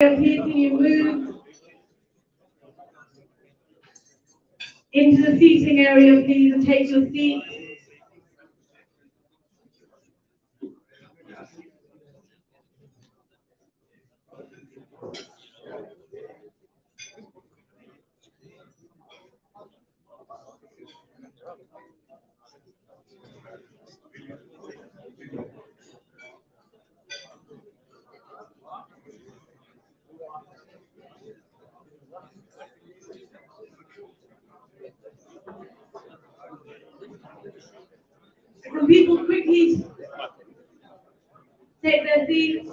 Please can you move into the seating area, please, and take your seat. Can people quickly take their seats?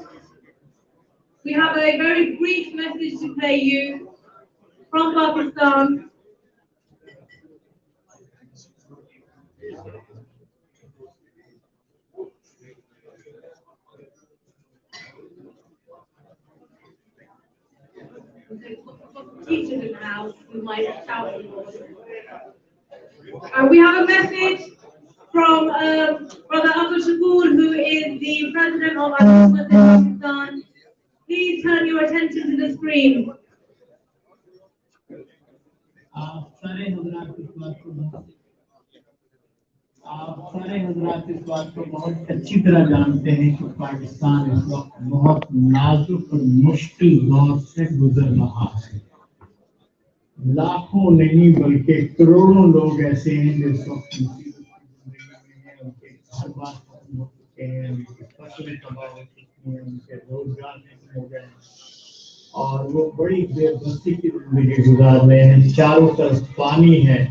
We have a very brief message to play you from Pakistan. Teachers in the house who might shout. We have a message from Brother Abdul Shakur, who is the president of Al-Hizmat in Pakistan. Please turn your attention to the screen. आप सारे हजरात इस बात को बहुत अच्छी तरह जानते हैं कि पाकिस्तान इस वक्त बहुत नाजुक और मुश्किल दौर से गुजर रहा है। लाखों नहीं बल्कि करोड़ों लोग ऐसे हैं जो इस वक्त मुसीबत की जिंदगी में हैं, उनके घर बार खत्म हो चुके हैं, उनकी फसलें तबाह हो चुकी हैं, उनके रोजगार खत्म हो गए हैं और वो बड़ी बेबसी की जिंदगी गुजार रहे हैं। चारों तरफ पानी है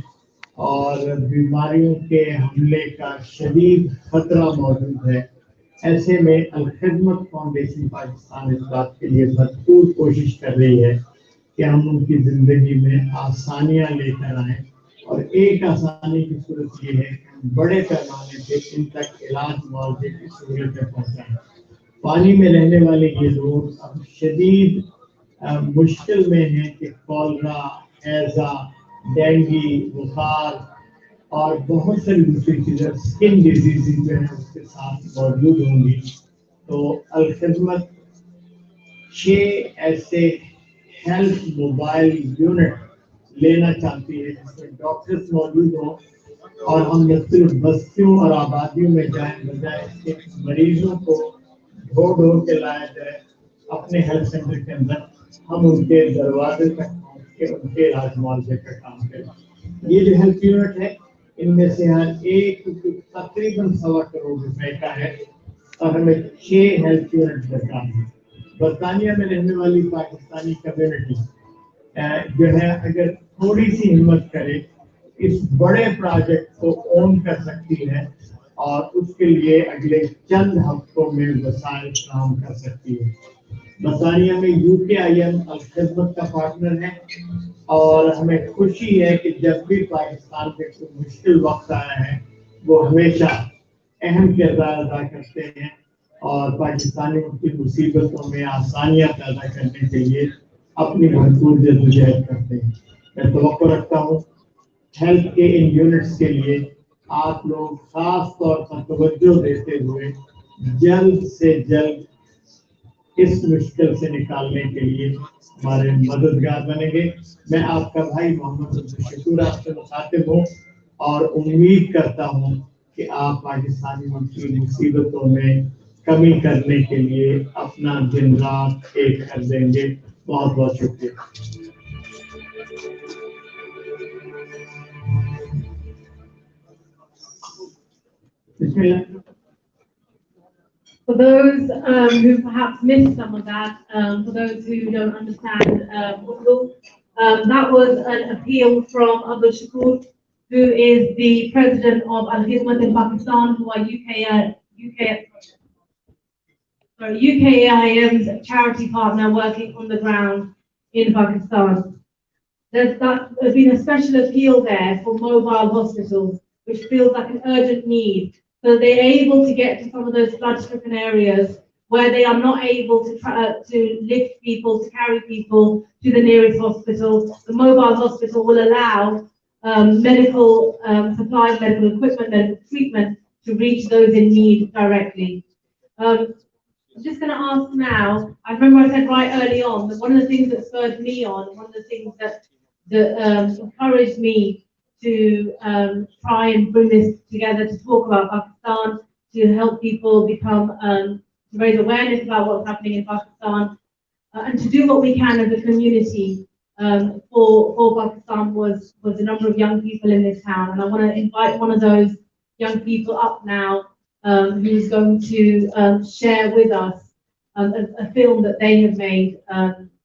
और बीमारियों के हमले का शदीद खतरा मौजूद है। ऐसे में अल खिदमत फाउंडेशन पाकिस्तान इस बात के लिए भरपूर कोशिश कर रही है कि हम उनकी जिंदगी में आसानियां लेकर आएं और एक आसानी की सूरत ये है कि हम बड़े पैमाने पे इन तक इलाज मुआवजे की सहूलतें पहुंचाएं। पानी में रहने वाले ये लोग अब शदीद मुश्किल में हैं कि कॉलरा, हैजा, डेंगू, बुखार और बहुत सारी दूसरी चीजें, स्किन डिजीज जो है उसके साथ मौजूद होंगी। तो अल खिदमत 6 ऐसे हेल्थ मोबाइल यूनिट लेना चाहती है जिसमें डॉक्टर्स मौजूद हों और हम न सिर्फ बस्तियों और आबादियों में जाएं, बजाय इसके मरीजों को ढो ढो के लाया जाए अपने हेल्थ सेंटर के अंदर, हम उनके दरवाजे तक पहुंच के उनके इलाज मुआवजे का काम करें। ये जो हेल्थ यूनिट है इनमें से हर एक तकरीबन 1.25 करोड़ रुपए का है और हमें 6 हेल्थ यूनिट दरकार है। बरतानिया में रहने वाली पाकिस्तानी कम्युनिटी जो है अगर थोड़ी सी हिम्मत करे इस बड़े प्रोजेक्ट को ओन कर सकती है और उसके लिए अगले चंद हफ्तों में वसाइल काम कर सकती है। बरतानिया में UKIM अल खिदमत का पार्टनर है और हमें खुशी है कि जब भी पाकिस्तान पे कोई मुश्किल वक्त आया है वो हमेशा अहम किरदार अदा करते हैं और पाकिस्तानी की मुसीबतों में आसानियां पैदा करने के लिए अपनी भरपूर जद्दोजहद करते हैं। मैं तवक्को रखता हूँ हेल्थ के इन यूनिट्स के लिए आप लोग खास तौर पर तवज्जो देते हुए जल्द से जल्द इस मुश्किल से निकालने के लिए हमारे मददगार बनेंगे। मैं आपका भाई मोहम्मद अब्दुल शकूर आपसे मुखातिब हूँ और उम्मीद करता हूँ कि आप पाकिस्तानियों की मुसीबतों में कमी करने के लिए अपना दिन रात एक कर देंगे। बहुत बहुत शुक्रिया। For those who perhaps missed some of that, for those who don't understand Urdu, that was an appeal from Abdul Shakur, who is the president of Al-Hizmat in Pakistan, who are UKIM's charity partner working on the ground in Pakistan. There's been a special appeal there for mobile hospitals, which feels like an urgent need. So they're able to get to some of those flood-stricken areas where they are not able to lift people, to carry people to the nearest hospital. The mobile hospital will allow medical supplies, medical equipment, and treatment to reach those in need directly. I'm just going to ask now. I remember I said right early on that one of the things that spurred me on, one of the things that encouraged me to try and bring this together to talk about Pakistan, to help people become to raise awareness about what's happening in Pakistan, and to do what we can as a community for Pakistan was a number of young people in this town, and I want to invite one of those young people up now, who's going to share with us a film that they have made.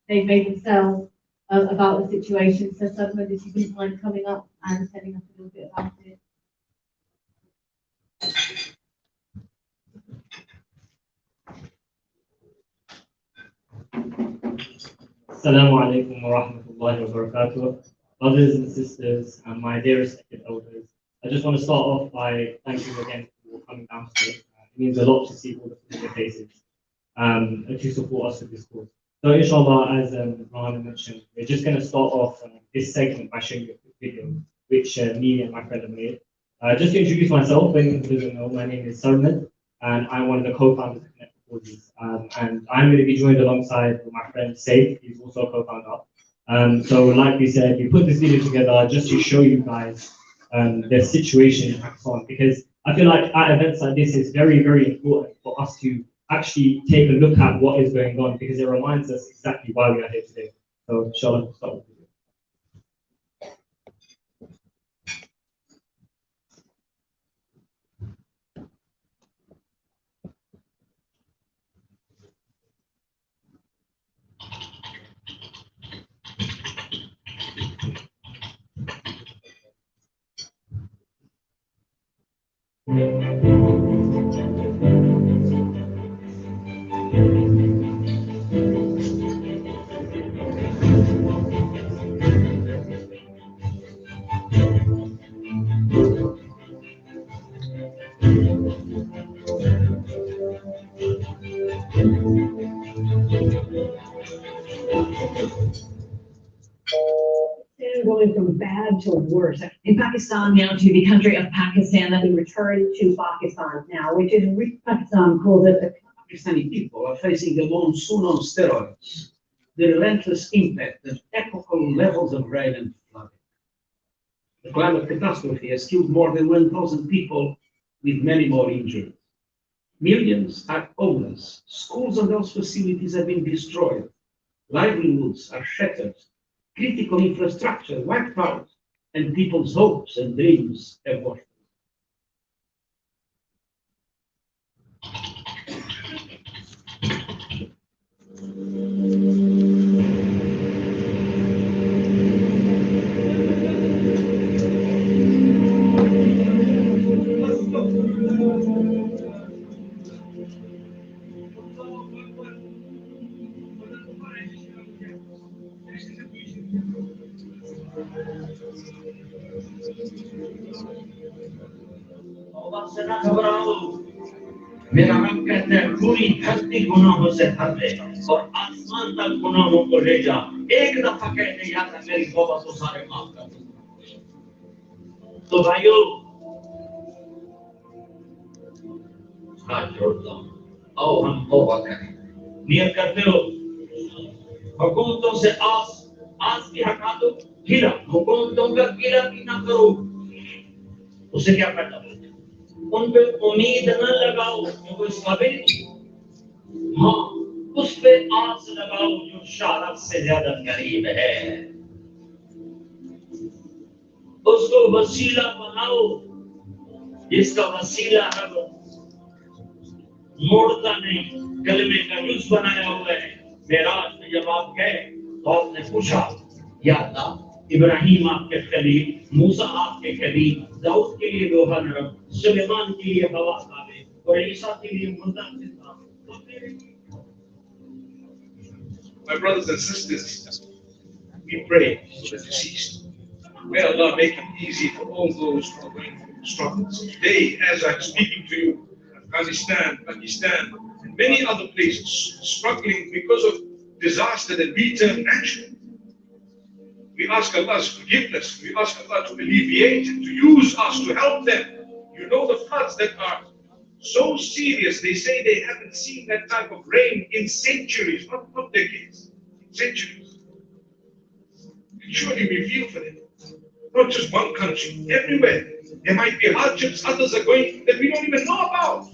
They've made themselves about the situation. So, Salman, if you wouldn't mind coming up and telling us a little bit about it. Assalamu alaikum wa rahmatullahi wa barakatuh. Brothers and sisters, and my dear respected elders, I just want to start off by thanking you again for coming down today. It means a lot to see all the familiar faces to support us with this cause. So, inshallah, as Rahman mentioned, we're just going to start off this segment by showing you a quick video, which me and my friend have made. Just to introduce myself, for anyone who doesn't know, my name is Salman, and I'm one of the co-founders of Connect Causes. And I'm going to be joined alongside my friend Saif, who's also a co-founder. So, like we said, we put this video together just to show you guys the situation in Pakistan, because I feel like at events like this, it's very, very important for us to actually take a look at what is going on, because it reminds us exactly why we are here today. So, inshallah, we'll start with the video. Going from bad to worse. In Pakistan now, to the country of Pakistan, that we return to Pakistan now, which is Pakistan calls it a Pakistani people are facing a monsoon on steroids, the relentless impact of epochal levels of rain and flooding. The climate catastrophe has killed more than 1,000 people, with many more injured. Millions are homeless. Schools and health facilities have been destroyed. Livelihoods are shattered. Critical infrastructure wiped out, and people's hopes and dreams have washed. मेरा रब कहते हैं पूरी धरती गुनाहों से भर दे और आसमान तक गुनाहों को ले जा एक दफा कहने या था मेरी तौबा तो सारे माफ कर दूं तो भाइयों हाथ जोड़ता हूं आओ हम तौबा करें नियत करते हो हुकूमतों से आस की हटा दो गिला हुकूमतों का गिला भी ना करो उसे क्या करना उन पे उम्मीद न लगाओ क्योंकि उस काबिल हाँ उस पे आस लगाओ जो शारफ से ज्यादा करीब है उसको वसीला बनाओ जिसका वसीला है वो मोड़ता नहीं कलमे का जुज बनाया हुआ है मेराज में जब आप गए तो आपने पूछा या अल्लाह इब्राहिम आपके खलील मूसा आपके कलीम दाऊद के लिए लोहा नरम सुलेमान के लिए हवा काबे और ईसा के लिए मुर्दा जिंदा My brothers and sisters, we pray for the deceased. May Allah make it easy for all those who are going through struggles. Today, as I'm speaking to you, Afghanistan, Pakistan, and many other places struggling because of disaster that we term natural. We ask Allah's forgiveness. We ask Allah to alleviate and to use us to help them. You know the floods that are So serious, they say they haven't seen that type of rain in centuries, not decades, centuries. And surely we feel for them. Not just one country, everywhere. There might be hardships others are going through that we don't even know about.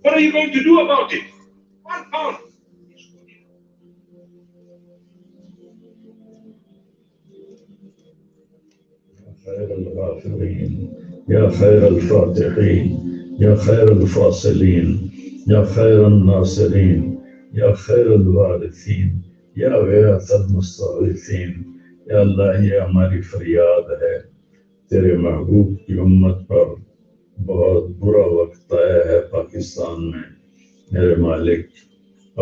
What are you going to do about it? £1. خير الغافرين يا خير الفاتحين يا خير الفاصلين يا خير الناصرين يا خير الوارثين يا غياث المستغيثين या अल्लाह ये हमारी फरियाद है तेरे महबूब की उम्मत पर बहुत बुरा वक्त आया है पाकिस्तान में मेरे मालिक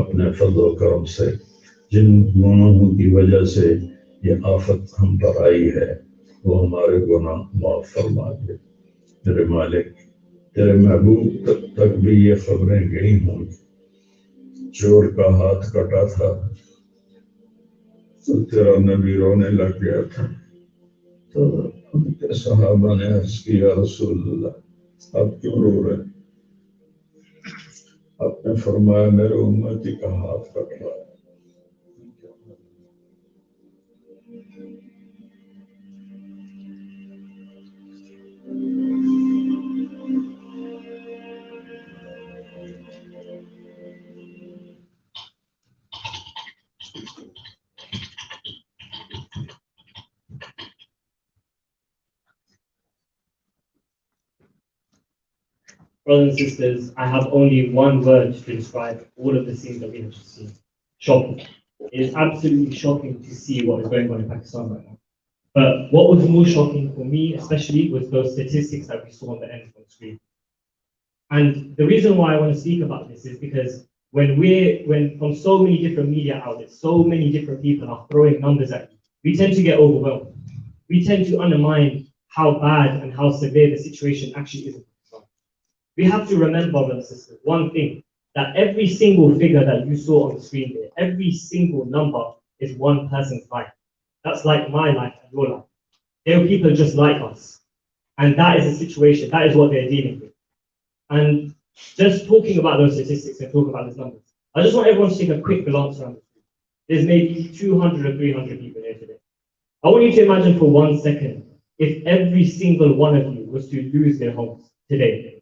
अपने फजल करम से जिन गुनाहों की वजह से ये आफत हम पर आई है वो हमारे गुनाह माफ फरमा दे मेरे मालिक तेरे महबूब तक भी ये खबरें गई हों चोर का हाथ कटा था तो तेरा नबी रोने लग गया था तो उनके सहाबा ने अर्ज किया रसूलुल्लाह आप क्यों रो रहे आपने फरमाया मेरे उम्मती का हाथ कट रहा है Brothers and sisters, I have only one word to describe all of the scenes that we have just seen. Shocking. It is absolutely shocking to see what is going on in Pakistan right now. But what was more shocking for me, especially, was those statistics that we saw on the end of the screen. And the reason why I want to speak about this is because when from so many different media outlets, so many different people are throwing numbers at you, we tend to get overwhelmed. We tend to undermine how bad and how severe the situation actually is in Pakistan. We have to remember, brothers and sisters, one thing, that every single figure that you saw on the screen there, every single number is one person's life. That's like my life and your life. There are people just like us. And that is a situation, that is what they're dealing with. And just talking about those statistics and talking about those numbers, I just want everyone to take a quick glance around the screen. There's maybe 200 or 300 people here today. I want you to imagine for 1 second, if every single one of you was to lose their homes today,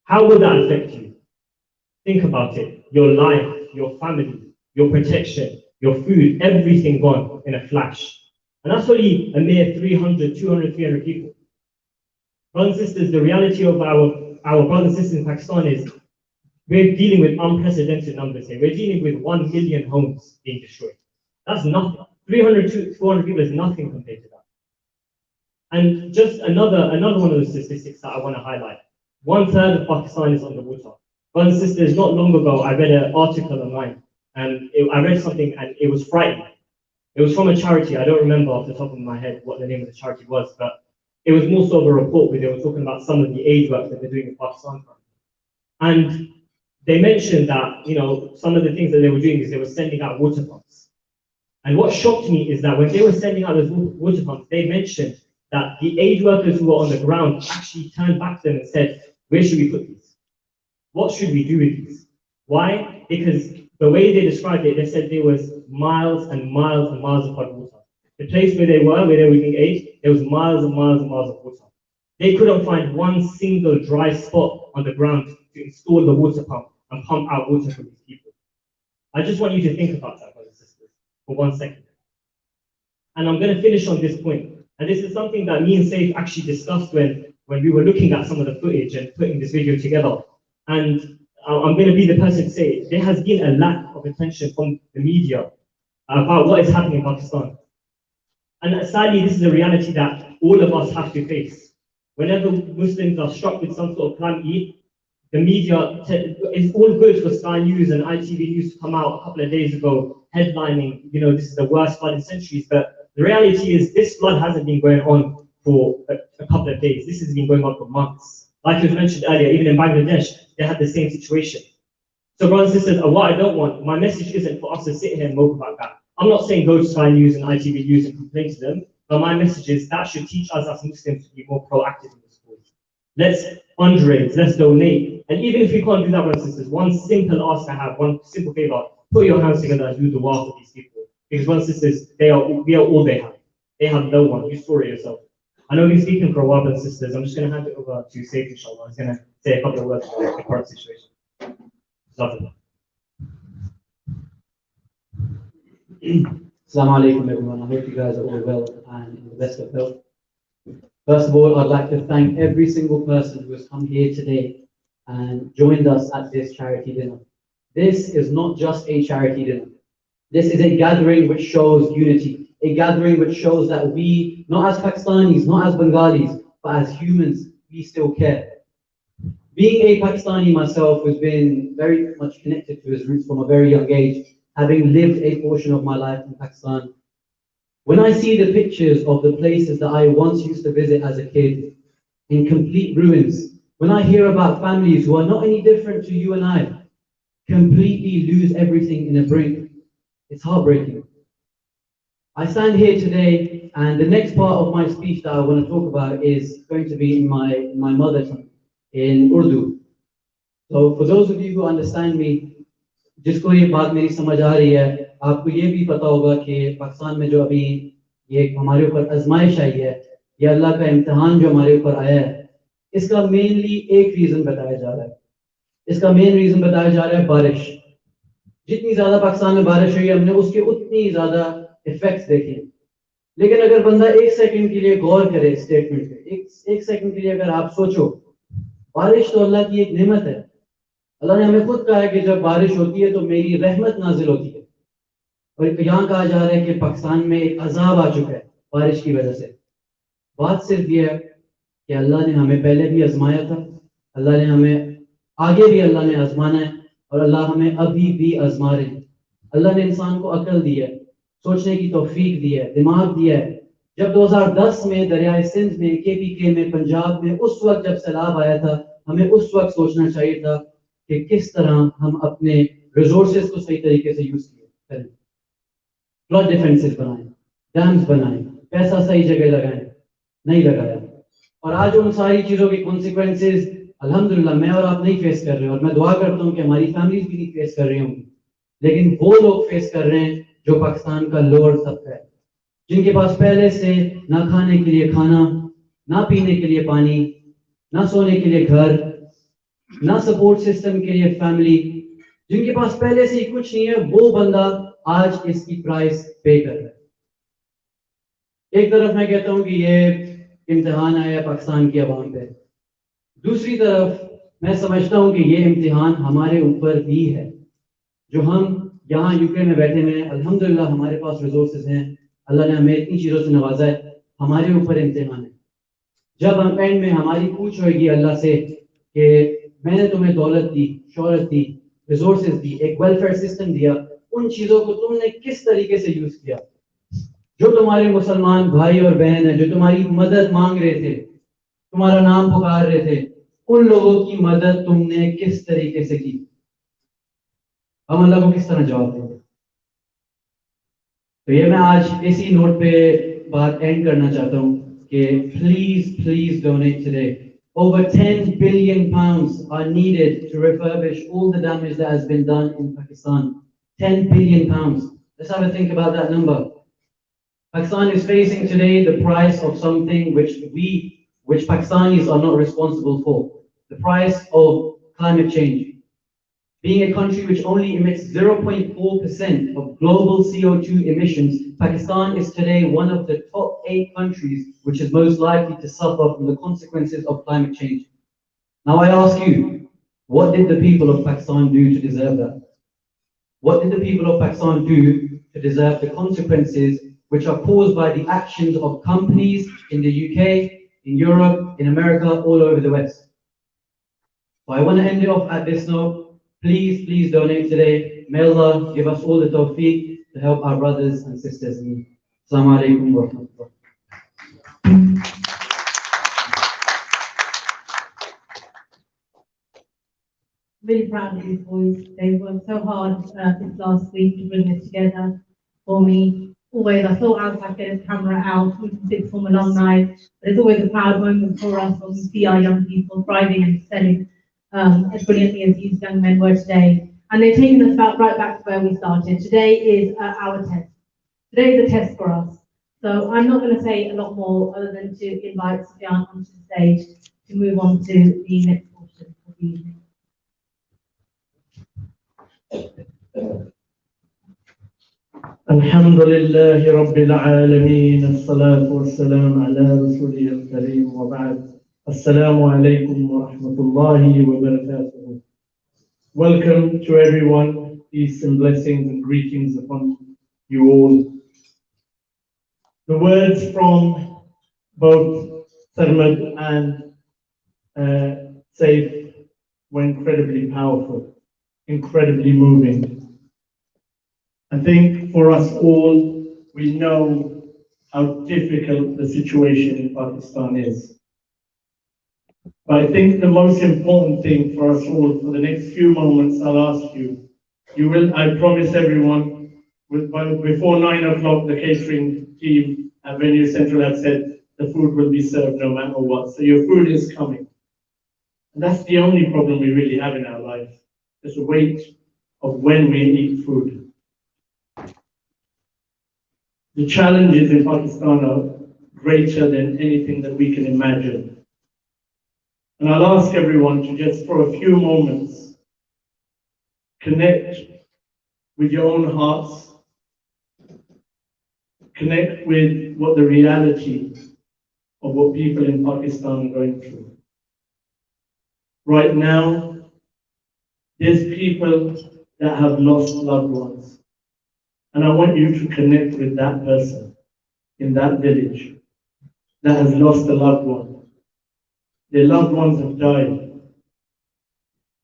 how would that affect you? Think about it. Your life, your family, your protection, your food, everything gone in a flash. And that's only a mere 300, 200, 300 people. Brothers and sisters, the reality of our brothers and sisters in Pakistan is we're dealing with unprecedented numbers here. We're dealing with 1 million homes being destroyed. That's nothing. 300 to 400 people is nothing compared to that. And just another one of the statistics that I want to highlight. 1/3 of Pakistan is underwater. Brothers and sisters, not long ago, I read an article online, and I read something, and it was frightening. It was from a charity. I don't remember off the top of my head what the name of the charity was, but it was more so of a report where they were talking about some of the aid work that they're doing in Pakistan. And they mentioned that, some of the things that they were doing is they were sending out water pumps. And what shocked me is that when they were sending out those water pumps, they mentioned that the aid workers who were on the ground actually turned back to them and said, where should we put these? What should we do with these? Why? Because the way they described it, they said there was miles and miles and miles of hot water. The place where they were giving aid, there was miles and miles and miles of water. They couldn't find one single dry spot on the ground to install the water pump and pump out water for these people. I just want you to think about that, brothers and sisters, for 1 second. And I'm going to finish on this point. And this is something that me and Saif actually discussed when we were looking at some of the footage and putting this video together. And I'm going to be the person to say there has been a lack of attention from the media about what is happening in Pakistan. And sadly, this is a reality that all of us have to face. Whenever Muslims are struck with some sort of calamity, the media, it's all good for Sky News and ITV News to come out a couple of days ago headlining, this is the worst flood in centuries. But the reality is this flood hasn't been going on for a couple of days. This has been going on for months. Like was mentioned earlier, even in Bangladesh, they had the same situation. So brothers and sisters, what I don't want, my message isn't for us to sit here and mope about that. I'm not saying go to Sky News and ITV News and complain to them, but my message is that should teach us as Muslims to be more proactive in this cause. Let's fundraise, let's donate. And even if you can't do that, brothers and sisters, one simple ask I have, one simple favor, put your hands together and do the dua for these people. Because brothers and sisters, we are all they have. They have no one. You saw it yourself. I know you're speaking for a while, brothers and sisters. I'm just going to hand it over to Saif, inshallah. He's going to say a couple of words about the current situation. Lovely. Assalamu alaikum everyone. I hope you guys are all well and in the best of health. First of all, I'd like to thank every single person who has come here today and joined us at this charity dinner. This is not just a charity dinner. This is a gathering which shows unity, a gathering which shows that we, not as Pakistanis, not as Bengalis, but as humans, we still care. Being a Pakistani myself who's been very much connected to his roots from a very young age, having lived a portion of my life in Pakistan, when I see the pictures of the places that I once used to visit as a kid in complete ruins, when I hear about families who are not any different to you and I, completely lose everything in a blink, it's heartbreaking. I stand here today, and the next part of my speech that I want to talk about is going to be in my mother tongue, in Urdu. So for those of you who understand me, जिसको ये बात मेरी समझ आ रही है, आपको ये भी पता होगा कि पाकिस्तान में जो अभी ये हमारे ऊपर आजमाइश आई है, ये अल्लाह का इम्तिहान जो हमारे ऊपर आया है, इसका मेनली एक रीजन बताया जा रहा है। इसका मेन रीजन बताया जा रहा है बारिश। जितनी ज्यादा पाकिस्तान में बारिश हुई है, हमने उसके उतनी ज्यादा इफेक्ट्स देखे। लेकिन अगर बंदा एक सेकंड के लिए गौर करे स्टेटमेंट पे, एक सेकंड के लिए अगर आप सोचो, बारिश तो अल्लाह की एक नेमत है। अल्लाह ने हमें खुद कहा है कि जब बारिश होती है तो मेरी रहमत नाजिल होती है। और यहाँ कहा जा रहा है कि पाकिस्तान में एक अजाब आ चुका है बारिश की वजह से। बात सिर्फ ये है कि अल्लाह ने हमें पहले भी आजमाया था, अल्लाह ने हमें आगे भी अल्लाह ने आजमाना है, और अल्लाह हमें अभी भी आजमा रहे हैं। अल्लाह ने इंसान को अकल दी है, सोचने की तौफीक दी है, दिमाग दिया है। जब 2010 में दरियाए सिंध में, KPK में, पंजाब में उस वक्त जब सैलाब आया था, हमें उस वक्त सोचना चाहिए था कि किस तरह हम अपने रिसोर्सेज को सही तरीके से यूज करें। फ्लड डिफेंसेस बनाएं, डैम्स बनाएं, पैसा सही जगह लगाएं, नहीं लगाया। और आज उन सारी चीजों के कॉन्सिक्वेंसेस अल्हम्दुलिल्लाह मैं और आप नहीं फेस कर रहे हैं, और मैं दुआ करता हूँ कि हमारी फैमिलीज भी नहीं फेस कर रही होंगी, लेकिन वो लोग फेस कर रहे हैं जो पाकिस्तान का लोअर तबका है, जिनके पास पहले से ना खाने के लिए खाना, ना पीने के लिए पानी, ना सोने के लिए घर, ना सपोर्ट सिस्टम के लिए फैमिली, जिनके पास पहले से ही कुछ नहीं है, वो बंदा आज इसकी प्राइस पे कर रहा है। एक तरफ मैं कहता हूं कि ये इम्तिहान आया पाकिस्तान की आवाम पे, दूसरी तरफ मैं समझता हूं कि ये इम्तिहान हमारे ऊपर भी है। जो हम यहाँ यूके में बैठे हुए हैं, अल्हम्दुलिल्लाह हमारे पास रिसोर्सेज हैं, अल्लाह ने हमें इतनी चीजों से नवाजा है, हमारे ऊपर इम्तिहान है। जब हम एंड में हमारी पूछ होगी अल्लाह से कि मैंने तुम्हें दौलत दी, शोहरत दी, रिसोर्सेज दी, एक वेलफेयर सिस्टम दिया, उन चीजों को तुमने किस तरीके से यूज किया? जो तुम्हारे मुसलमान भाई और बहन है, जो तुम्हारी मदद मांग रहे थे, तुम्हारा नाम पुकार रहे थे, उन लोगों की मदद तुमने किस तरीके से की? हम अल्लाह को किस तरह जवाब देंगे? तो ये मैं आज इसी नोट पे बात एंड करना चाहता हूँ कि please donate today. Over 10 billion pounds are needed to refurbish all the damage that has been done in Pakistan. 10 billion pounds. Let's have a think about that number. Pakistan is facing today the price of something which Pakistanis are not responsible for. The price of climate change. Being a country which only emits 0.4% of global CO2 emissions, Pakistan is today one of the top 8 countries which is most likely to suffer from the consequences of climate change. Now I ask you, what did the people of Pakistan do to deserve that? What did the people of Pakistan do to deserve the consequences which are caused by the actions of companies in the UK, in Europe, in America, all over the West? So I want to end it off at this note. Please donate today. May Allah give us all the tawfiq to help our brothers and sisters in need. Assalamu alaikum wa rahmatullah. Really proud of these boys. They worked so hard this last week to bring this together for me. always, I saw Alpha get his camera out, with sixth form alumni. It's always a proud moment for us when we see our young people thriving and excelling as brilliantly as these young men were today. And they're taking us right back to where we started. Today is our test. Today is a test for us. So I'm not going to say a lot more other than to invite Sufyan onto the stage to move on to the next portion of the evening. الحمد لله رب العالمين الصلاة والسلام على رسوله الكريم وبعد السلام عليكم ورحمة الله وبركاته. Welcome to everyone. Peace and blessings and greetings upon you all. The words from both Sarmad and Saif were incredibly powerful, incredibly moving. I think for us all, we know how difficult the situation in Pakistan is. But I think the most important thing for us all, for the next few moments, I'll ask you, I promise everyone, before 9 o'clock, the catering team at Venue Central have said the food will be served no matter what. So your food is coming. And that's the only problem we really have in our life. There's a wait of when we eat food. The challenges in Pakistan are greater than anything that we can imagine. And I'll ask everyone to just, for a few moments, connect with your own hearts, connect with what the reality of what people in Pakistan are going through. Right now, there's people that have lost loved ones. And I want you to connect with that person in that village that has lost a loved one. Their loved ones have died.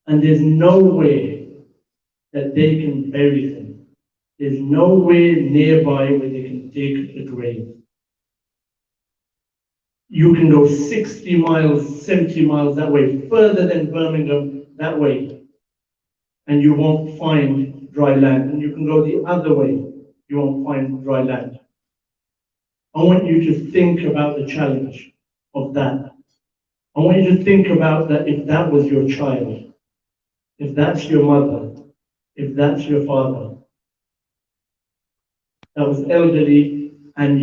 And there's no way that they can bury them. There's nowhere nearby where they can dig a grave. You can go 60 miles, 70 miles that way, further than Birmingham that way, and you won't find dry land. And you can go the other way, you won't find dry land. I want you to think about the challenge of that. I want you to think about that if that was your child, if that's your mother, if that's your father, that was elderly, and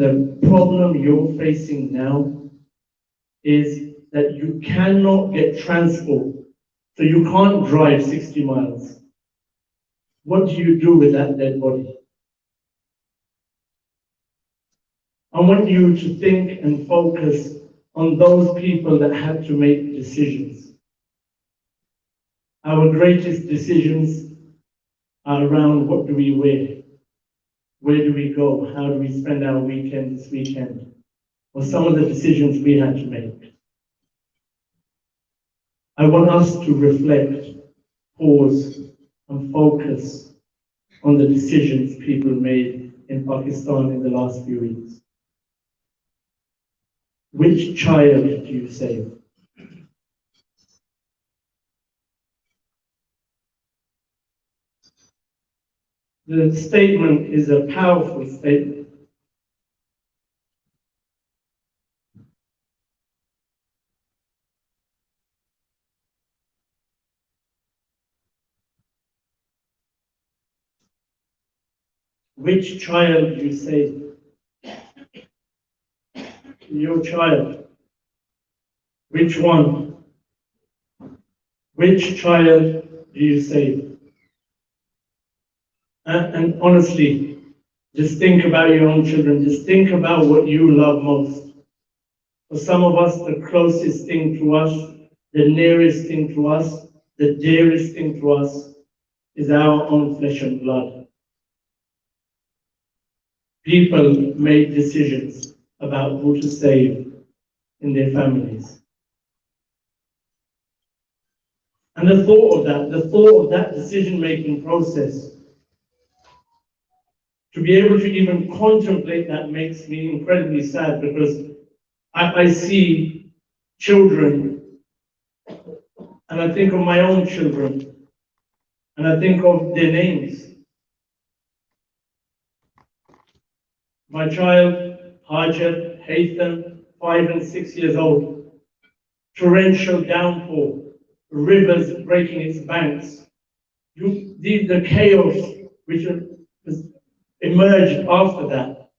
the problem you're facing now is that you cannot get transport, so you can't drive 60 miles. What do you do with that dead body? I want you to think and focus on those people that had to make decisions. Our greatest decisions are around what do we wear? Where do we go? How do we spend our weekend this weekend? Or some of the decisions we had to make. I want us to reflect, pause, and focus on the decisions people made in Pakistan in the last few weeks. Which child do you save? The statement is a powerful statement. Which child do you save? Your child. Which one? Which child do you save? And honestly, just think about your own children. Just think about what you love most. For some of us, the closest thing to us, the nearest thing to us, the dearest thing to us is our own flesh and blood. People made decisions about who to save in their families. And the thought of that decision-making process, to be able to even contemplate that makes me incredibly sad, because I see children, and I think of my own children, and I think of their names. My child, Hajar, Haytham, 5 and 6 years old, torrential downpour, rivers breaking its banks. The chaos which has emerged after that.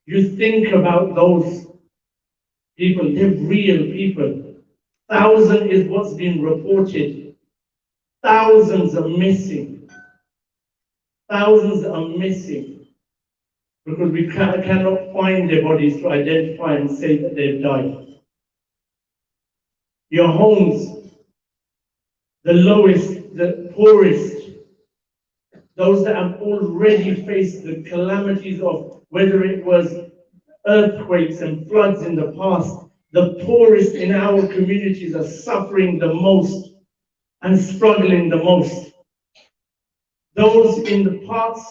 You think about those people, they're real people. 1,000 is what's been reported. Thousands are missing. Thousands are missing because we cannot find their bodies to identify and say that they've died. Your homes, the lowest, the poorest, those that have already faced the calamities of whether it was earthquakes and floods in the past, the poorest in our communities are suffering the most and struggling the most. Those in the parts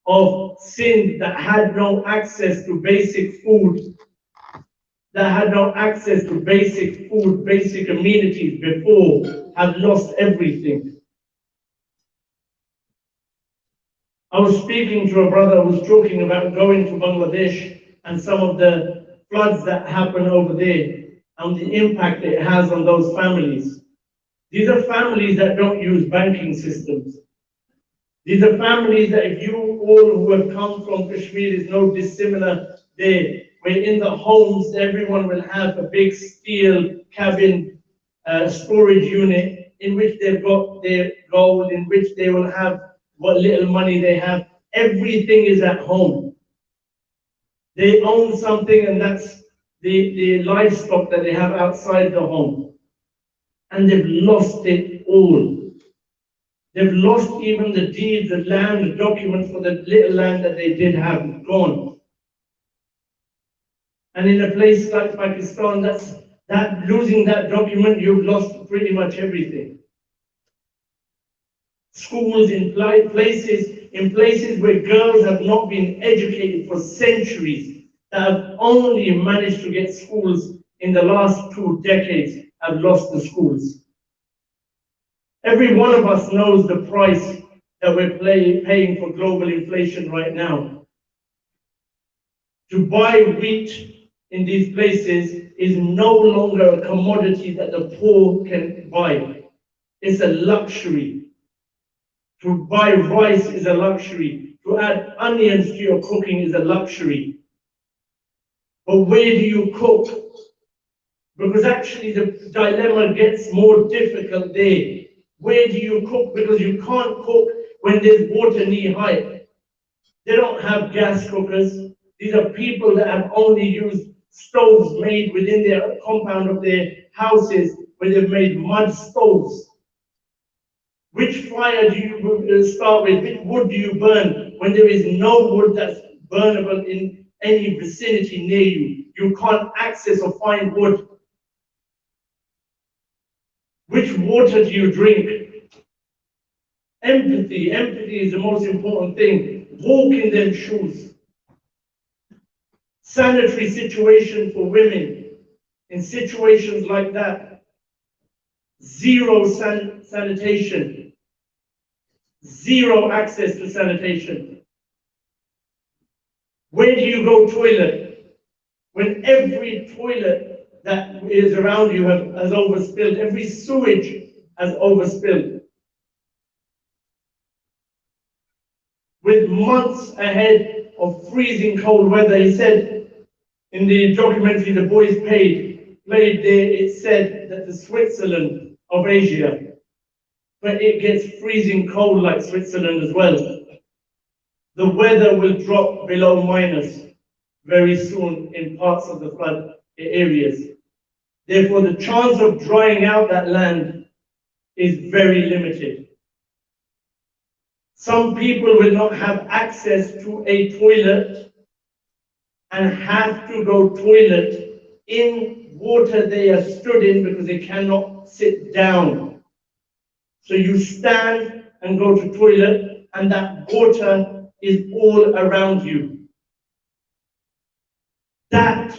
of Sindh that had no access to basic food, basic amenities before, have lost everything. I was speaking to a brother who was talking about going to Bangladesh and some of the floods that happen over there and the impact it has on those families. These are families that don't use banking systems. These are families that if you all who have come from Kashmir is no dissimilar there, where in the homes everyone will have a big steel cabin storage unit in which they've got their gold, in which they will have what little money they have. Everything is at home. They own something, and that's the livestock that they have outside the home. And they've lost it all. They've lost even the deed, the land, the document for the little land that they did have, gone. And in a place like Pakistan, losing that document, you've lost pretty much everything. Schools in places where girls have not been educated for centuries, that have only managed to get schools in the last 2 decades, have lost the schools. Every one of us knows the price that we're paying for global inflation right now. To buy wheat in these places is no longer a commodity that the poor can buy. It's a luxury. To buy rice is a luxury. To add onions to your cooking is a luxury. But where do you cook? Because actually the dilemma gets more difficult there. Where do you cook? Because you can't cook when there's water knee high. They don't have gas cookers. These are people that have only used stoves made within their compound of their houses, where they've made mud stoves. Which fire do you start with? Which wood do you burn when there is no wood that's burnable in any vicinity near you? You can't access or find wood. Which water do you drink? Empathy. Empathy is the most important thing. Walk in them shoes. Sanitary situation for women in situations like that. Zero sanitation. Zero access to sanitation. Where do you go toilet? When every toilet that is around you has overspilled, every sewage has overspilled. With months ahead of freezing cold weather, he said in the documentary The Boys played there, it said that the Switzerland of Asia, but it gets freezing cold like Switzerland as well. The weather will drop below minus very soon in parts of the flood areas. Therefore, the chance of drying out that land is very limited. Some people will not have access to a toilet and have to go toilet in water they are stood in because they cannot sit down. So you stand and go to toilet, and that water is all around you. That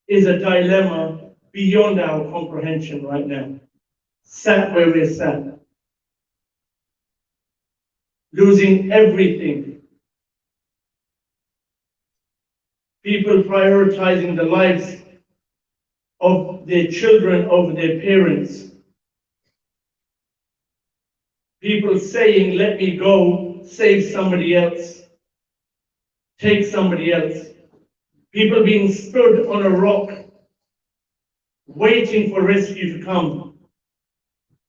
is a dilemma beyond our comprehension right now. Sat where we're sat. Losing everything. people prioritizing the lives of their children over their parents, people saying, let me go, save somebody else, take somebody else, people being stood on a rock, waiting for rescue to come.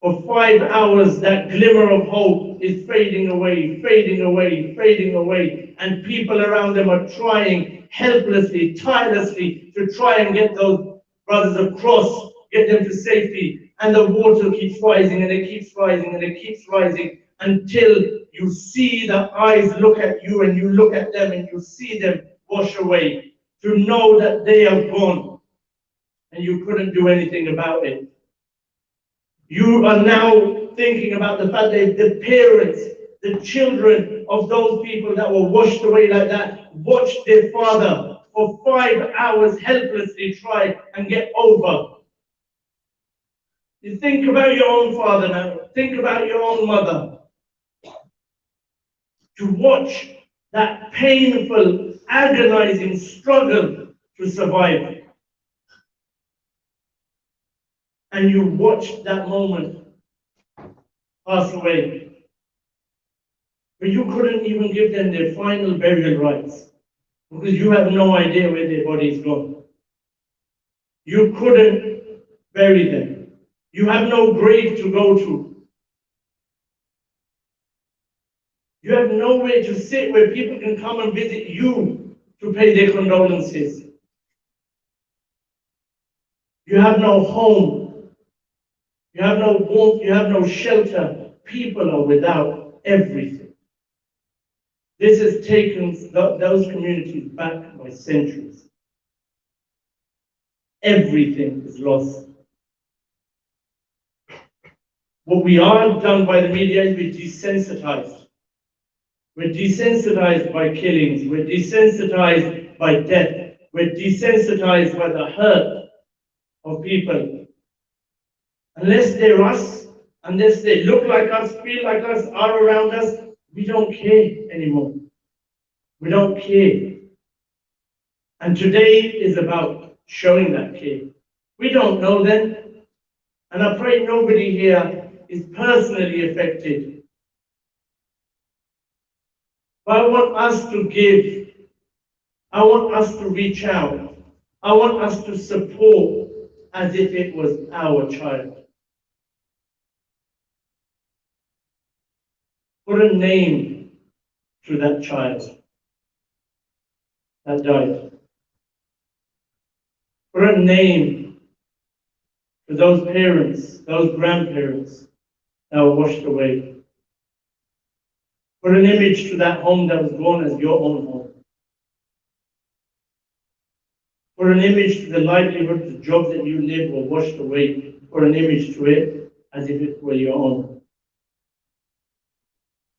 For 5 hours, that glimmer of hope is fading away, fading away, fading away, and people around them are trying helplessly, tirelessly to try and get those brothers across, get them to safety, and the water keeps rising and it keeps rising and it keeps rising until you see the eyes look at you and you look at them and you see them wash away, to know that they are gone and you couldn't do anything about it. You are now thinking about the fact that the parents, the children of those people that were washed away like that, watched their father for 5 hours helplessly try and get over. You think about your own father now, think about your own mother. To watch that painful, agonizing struggle to survive. And you watch that moment pass away. But you couldn't even give them their final burial rites because you have no idea where their body is gone. You couldn't bury them. You have no grave to go to. You have nowhere to sit where people can come and visit you to pay their condolences. You have no home. You have no warmth. You have no shelter. People are without everything. This has taken those communities back by centuries. Everything is lost. What we are done by the media is we're desensitized. We're desensitized by killings. We're desensitized by death. We're desensitized by the hurt of people. Unless they're us, unless they look like us, feel like us, are around us, we don't care anymore. We don't care. And today is about showing that care. We don't know them. And I pray nobody here is personally affected. But I want us to give. I want us to reach out. I want us to support as if it was our child. Put a name to that child that died. Put a name to those parents, those grandparents that were washed away. Put an image to that home that was born as your own home. Put an image to the livelihood, the job that you live were washed away. Put an image to it as if it were your own.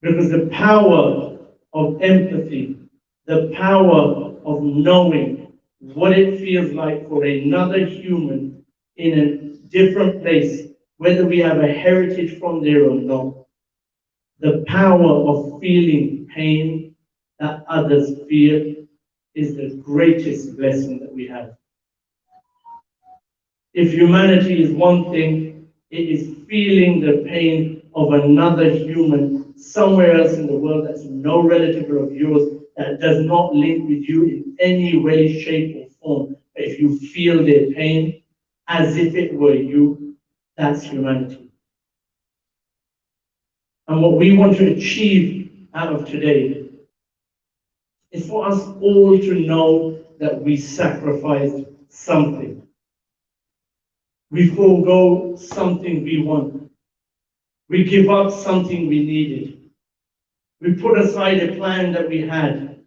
Because the power of empathy, the power of knowing what it feels like for another human in a different place, whether we have a heritage from there or not, the power of feeling pain that others feel is the greatest blessing that we have. If humanity is one thing, it is feeling the pain of another human somewhere else in the world that's no relative of yours, that does not link with you in any way, shape, or form. But if you feel their pain as if it were you, that's humanity. And what we want to achieve out of today is for us all to know that we sacrificed something. We forego something we want. We give up something we needed. We put aside a plan that we had.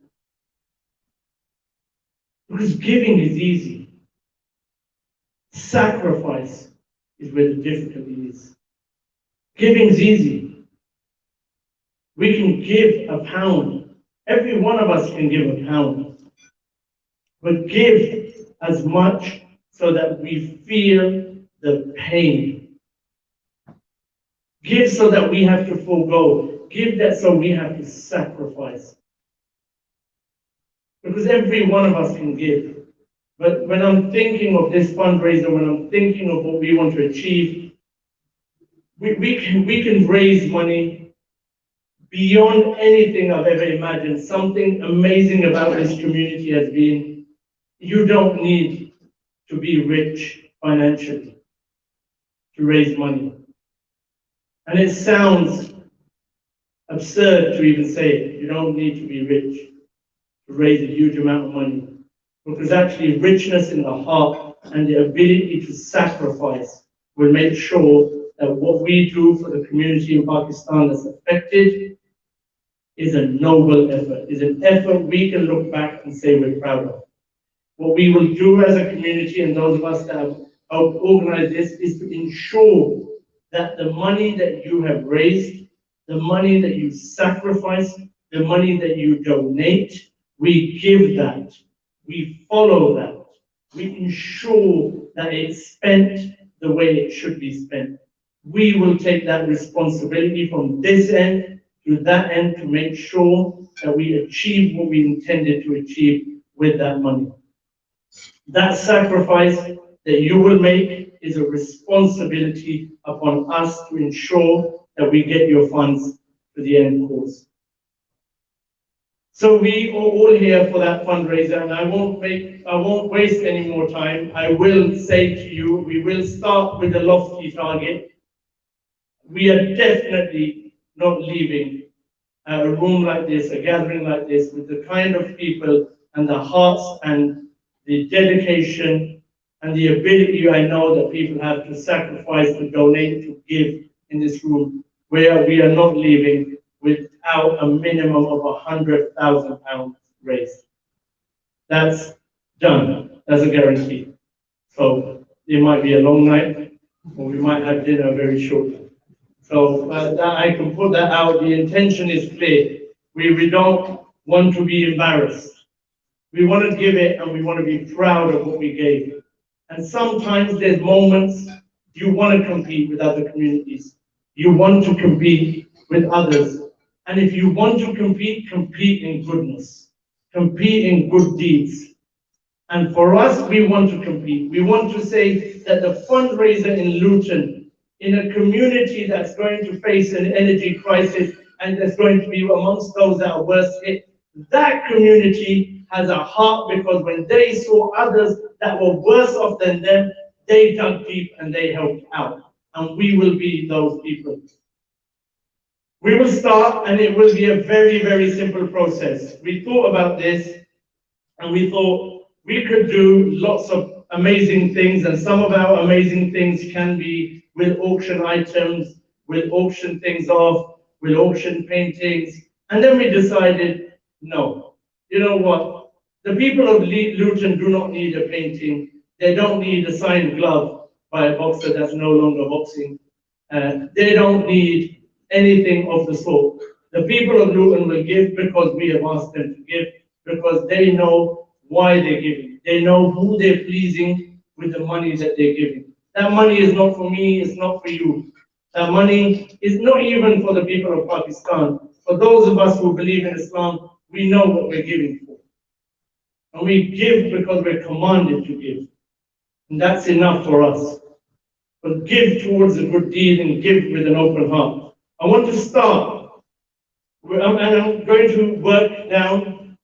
Because giving is easy. Sacrifice is where the difficulty is. Giving is easy. We can give a pound. Every one of us can give a pound. But give as much so that we feel the pain. Give so that we have to forego. Give that so we have to sacrifice. Because because every one of us can give. But when I'm thinking of this fundraiser, when I'm thinking of what we want to achieve, we can raise money beyond anything I've ever imagined. Something amazing about this community has been, you don't need to be rich financially to raise money. And it sounds absurd to even say it. You don't need to be rich to raise a huge amount of money. Because actually richness in the heart and the ability to sacrifice will make sure that what we do for the community in Pakistan that's affected is a noble effort, is an effort we can look back and say we're proud of. What we will do as a community, and those of us that have helped organize this, is to ensure that the money that you have raised, the money that you sacrifice, the money that you donate, we give that. We follow that. We ensure that it's spent the way it should be spent. We will take that responsibility from this end to that end to make sure that we achieve what we intended to achieve with that money. That sacrifice that you will make is a responsibility upon us to ensure that we get your funds to the end cause. So we are all here for that fundraiser, and I won't waste any more time. I will say to you, we will start with a lofty target. We are definitely not leaving a room like this, a gathering like this, with the kind of people and the hearts and the dedication and the ability I know that people have to sacrifice, to donate, to give in this room, where we are not leaving without a minimum of £100,000 raised. That's done. That's a guarantee. So it might be a long night, or we might have dinner very shortly. So I can put that out. The intention is clear. We don't want to be embarrassed. We want to give it, and we want to be proud of what we gave. And sometimes there's moments you want to compete with other communities. You want to compete with others. And if you want to compete, compete in goodness. Compete in good deeds. And for us, we want to compete. We want to say that the fundraiser in Luton, in a community that's going to face an energy crisis and that's going to be amongst those that are worst hit, that community has a heart, because when they saw others that were worse off than them, they dug deep and they helped out. And we will be those people. We will start, and it will be a very, very simple process. We thought about this, and we thought we could do lots of amazing things, and some of our amazing things can be with auction items, with auction things off, with auction paintings. And then we decided, no, you know what? The people of Luton do not need a painting. They don't need a signed glove by a boxer that's no longer boxing. They don't need anything of the sort. The people of Luton will give because we have asked them to give, because they know why they're giving. They know who they're pleasing with the money that they're giving. That money is not for me, it's not for you. That money is not even for the people of Pakistan. For those of us who believe in Islam, we know what we're giving for. And we give because we're commanded to give. And that's enough for us. But give towards a good deed and give with an open heart. I want to start, and I'm going to work down.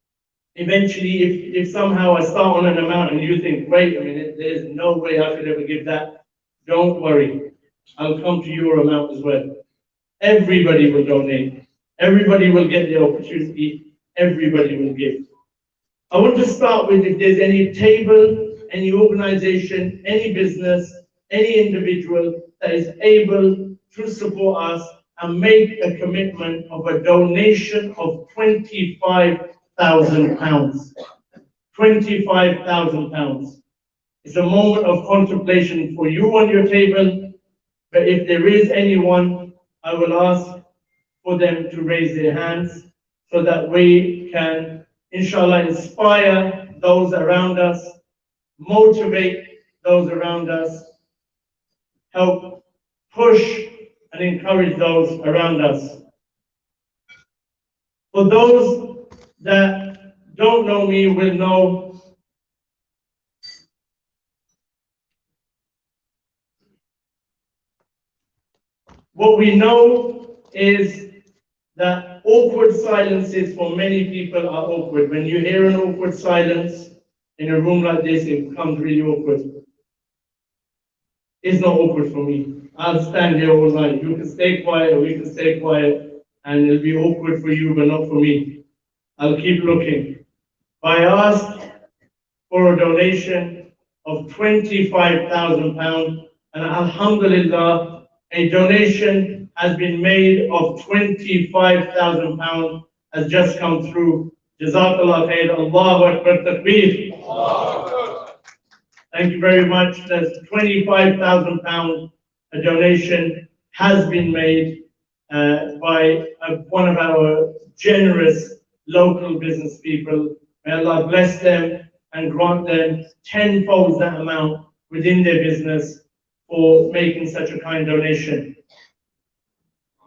Eventually, if somehow I start on an amount and you think, wait a minute, there's no way I could ever give that, don't worry. I'll come to your amount as well. Everybody will donate. Everybody will get the opportunity. Everybody will give. I want to start with, if there's any table, any organization, any business, any individual that is able to support us and make a commitment of a donation of £25,000. £25,000. It's a moment of contemplation for you on your table, but if there is anyone, I will ask for them to raise their hands so that we can, inshallah, inspire those around us, motivate those around us, help push and encourage those around us. For those that don't know me will know what we know is that awkward silences for many people are awkward. When you hear an awkward silence in a room like this, it becomes really awkward. It's not awkward for me. I'll stand here all night. You can stay quiet or we can stay quiet, and it'll be awkward for you, but not for me. I'll keep looking. I asked for a donation of £25,000, and alhamdulillah, a donation has been made of £25,000 has just come through. Jazakallah khair, Allahu Akbar Takbir. Thank you very much. That's £25,000. A donation has been made by one of our generous local business people. May Allah bless them and grant them tenfold that amount within their business for making such a kind donation.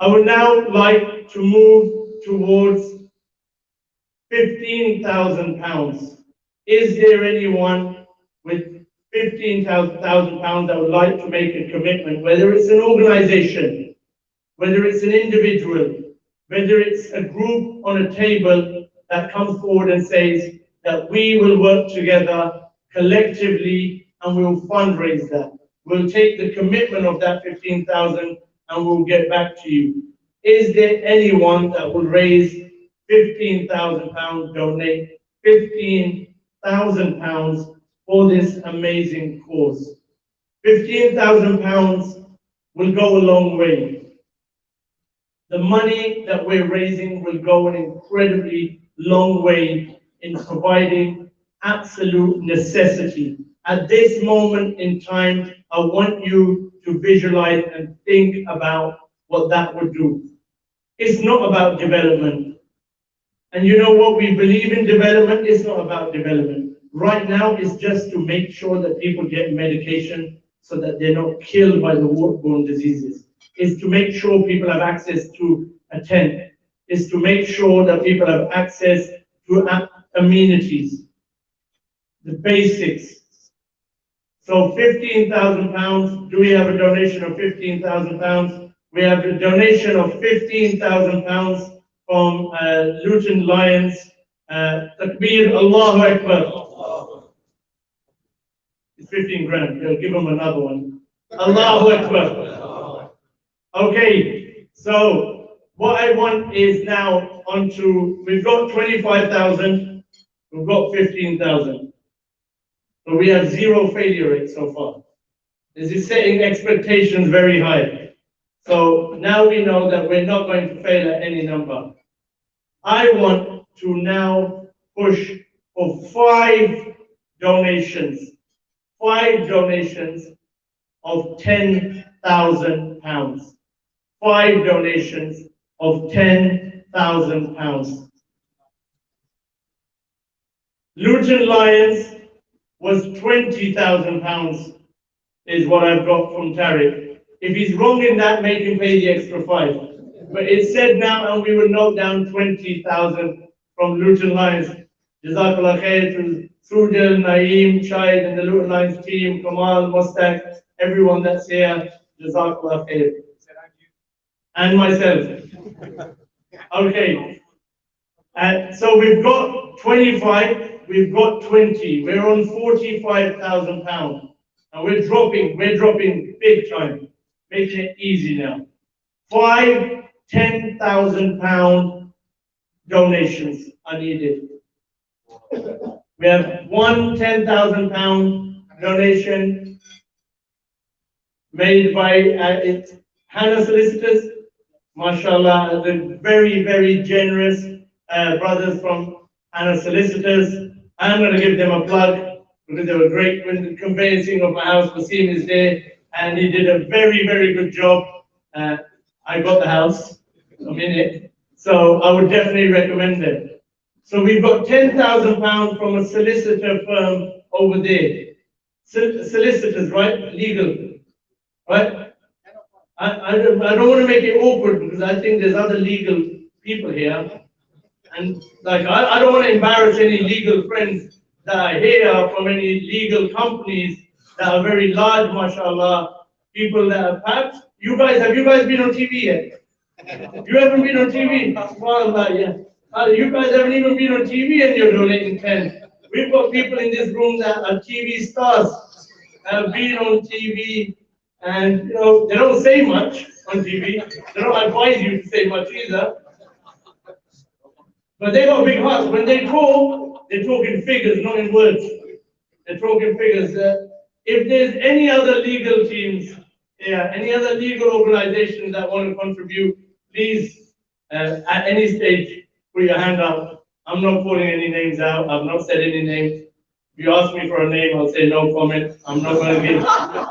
I would now like to move towards £15,000. Is there anyone with £15,000 that would like to make a commitment, whether it's an organization, whether it's an individual, whether it's a group on a table that comes forward and says that we will work together collectively and we'll fundraise that. We'll take the commitment of that 15,000 and we'll get back to you. Is there anyone that will raise £15,000, donate £15,000 for this amazing cause? £15,000 will go a long way. The money that we're raising will go an incredibly long way in providing absolute necessity. At this moment in time, I want you to visualize and think about what that would do. It's not about development. And you know what? We believe in development. It's not about development. Right now, it's just to make sure that people get medication so that they're not killed by the waterborne diseases. It's to make sure people have access to a tent. It's to make sure that people have access to amenities, the basics. So £15,000. Do we have a donation of £15,000? We have a donation of £15,000 from Luton Lions. Takbir, Allahu Akbar. It's 15 grand. They'll give them another one. Allahu Akbar. Okay, so what I want is now onto, we've got 25,000, we've got 15,000. So we have zero failure rate so far. This is setting expectations very high. So now we know that we're not going to fail at any number. I want to now push for 5 donations. 5 donations of £10,000. 5 donations of £10,000. Luton Lions was £20,000 is what I've got from Tariq. If he's wrong in that, make him pay the extra 5. But it's said now, and we will note down 20,000 from Luton Lions. Jazakallah khair to Sudel, Naeem, Shahid, and the Luton Lions team, Kamal, Mustaq, everyone that's here. Jazakallah khair. And myself. Okay. So we've got 25, we've got 20. We're on £45,000. And we're dropping big time. Making it easy now. 5 £10,000 donations are needed. We have one £10,000 donation made by Hannah Solicitors. MashaAllah, the very, very generous brothers from Hannah Solicitors. I'm going to give them a plug because they were great with the conveyancing of my house. Wasim is there, and he did a very, very good job. I got the house, I'm in it, so I would definitely recommend them. So we've got £10,000 from a solicitor firm over there. Solicitors, right? Legal, right? I don't want to make it awkward because I think there's other legal people here. And like, I don't want to embarrass any legal friends that are here from any legal companies that are very large, mashallah, people that are perhaps, have you guys been on TV yet? You haven't been on TV? Subhanallah, yeah. You guys haven't even been on TV and you're donating 10. We've got people in this room that are TV stars, have been on TV, and they don't say much on TV. They don't advise you to say much either. But they got big hearts. When they talk in figures, not in words. They talk in figures. If there's any other legal teams, any other legal organizations that want to contribute, please, at any stage, put your hand up. I'm not calling any names out. I've not said any names. If you ask me for a name, I'll say no comment. I'm not going to give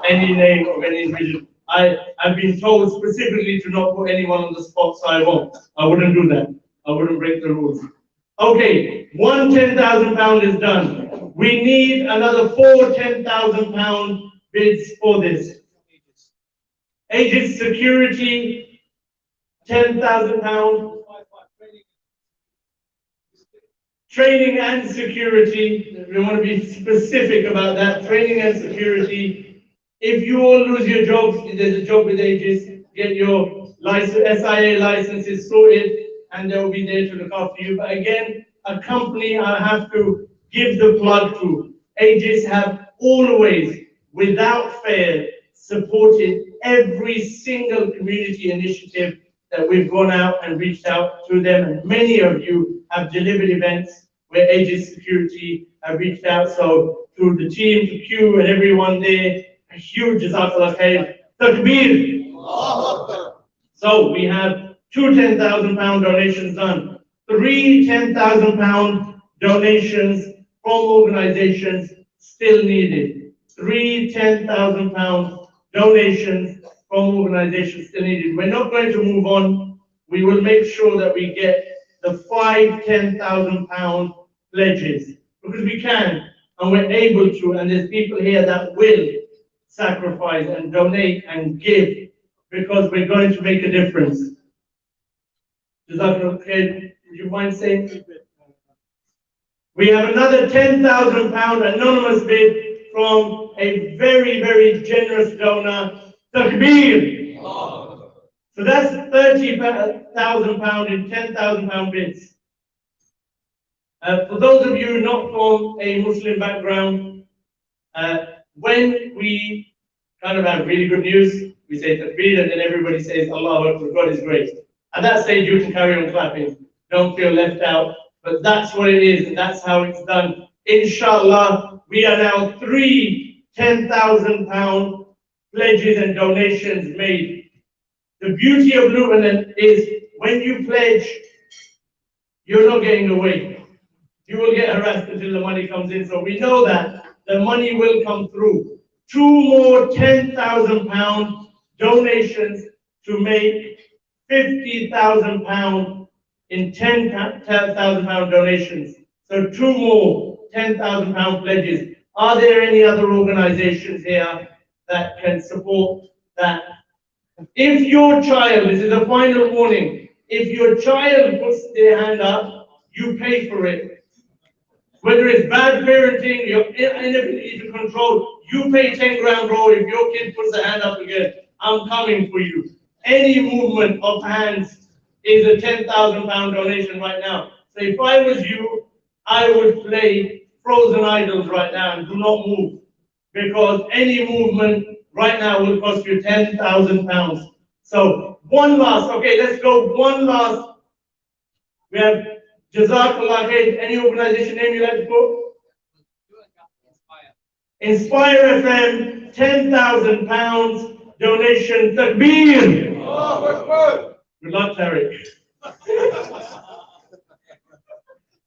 any name of any individual. I've been told specifically to not put anyone on the spot, so I won't. I wouldn't do that. I wouldn't break the rules. Okay, one £10,000 is done. We need another 4 £10,000 bids for this. Aegis Security, £10,000. Training and security, we want to be specific about that. Training and security. If you all lose your jobs, there's a job with Aegis, get your SIA licenses sorted, and they'll be there to look after you. But again, a company I have to give the plug to. Aegis have always, without fail, supported every single community initiative that we've gone out and reached out to them. And many of you have delivered events where Aegis Security have reached out. So to the team, to Q and everyone there, a huge jazakallah khair. Takbir! So we have 2 £10,000 donations done, 3 £10,000 donations from organizations still needed. 3 £10,000 donations from organizations still needed. We're not going to move on. We will make sure that we get the 5 £10,000 pledges because we can and we're able to, and there's people here that will sacrifice and donate and give because we're going to make a difference. Is that okay? Would you mind saying? We have another £10,000 anonymous bid from a very, very generous donor, Takbir. So that's £30,000 in £10,000 bids. For those of you not from a Muslim background, when we kind of have really good news, we say Takbir and then everybody says Allahu Akbar, God is great. At that stage, you can carry on clapping. Don't feel left out. But that's what it is, and that's how it's done. Inshallah, we are now 3 £10,000 pledges and donations made. The beauty of Lubanan is when you pledge, you're not getting away. You will get harassed until the money comes in. So we know that the money will come through. 2 more £10,000 donations to make £50,000 in £10,000 donations. So 2 more £10,000 pledges. Are there any other organizations here that can support that? If your child, this is a final warning, if your child puts their hand up, you pay for it. Whether it's bad parenting, your inability to control, you pay 10 grand, bro. If your kid puts their hand up again, I'm coming for you. Any movement of hands is a £10,000 donation right now. So if I was you, I would play Frozen Idols right now and do not move. Because any movement right now will cost you £10,000. So one last, okay, let's go one last. We have Jazakallah Khair. Any organization name you like to put? Inspire FM, £10,000 donation. Takbir! Good luck, Tariq.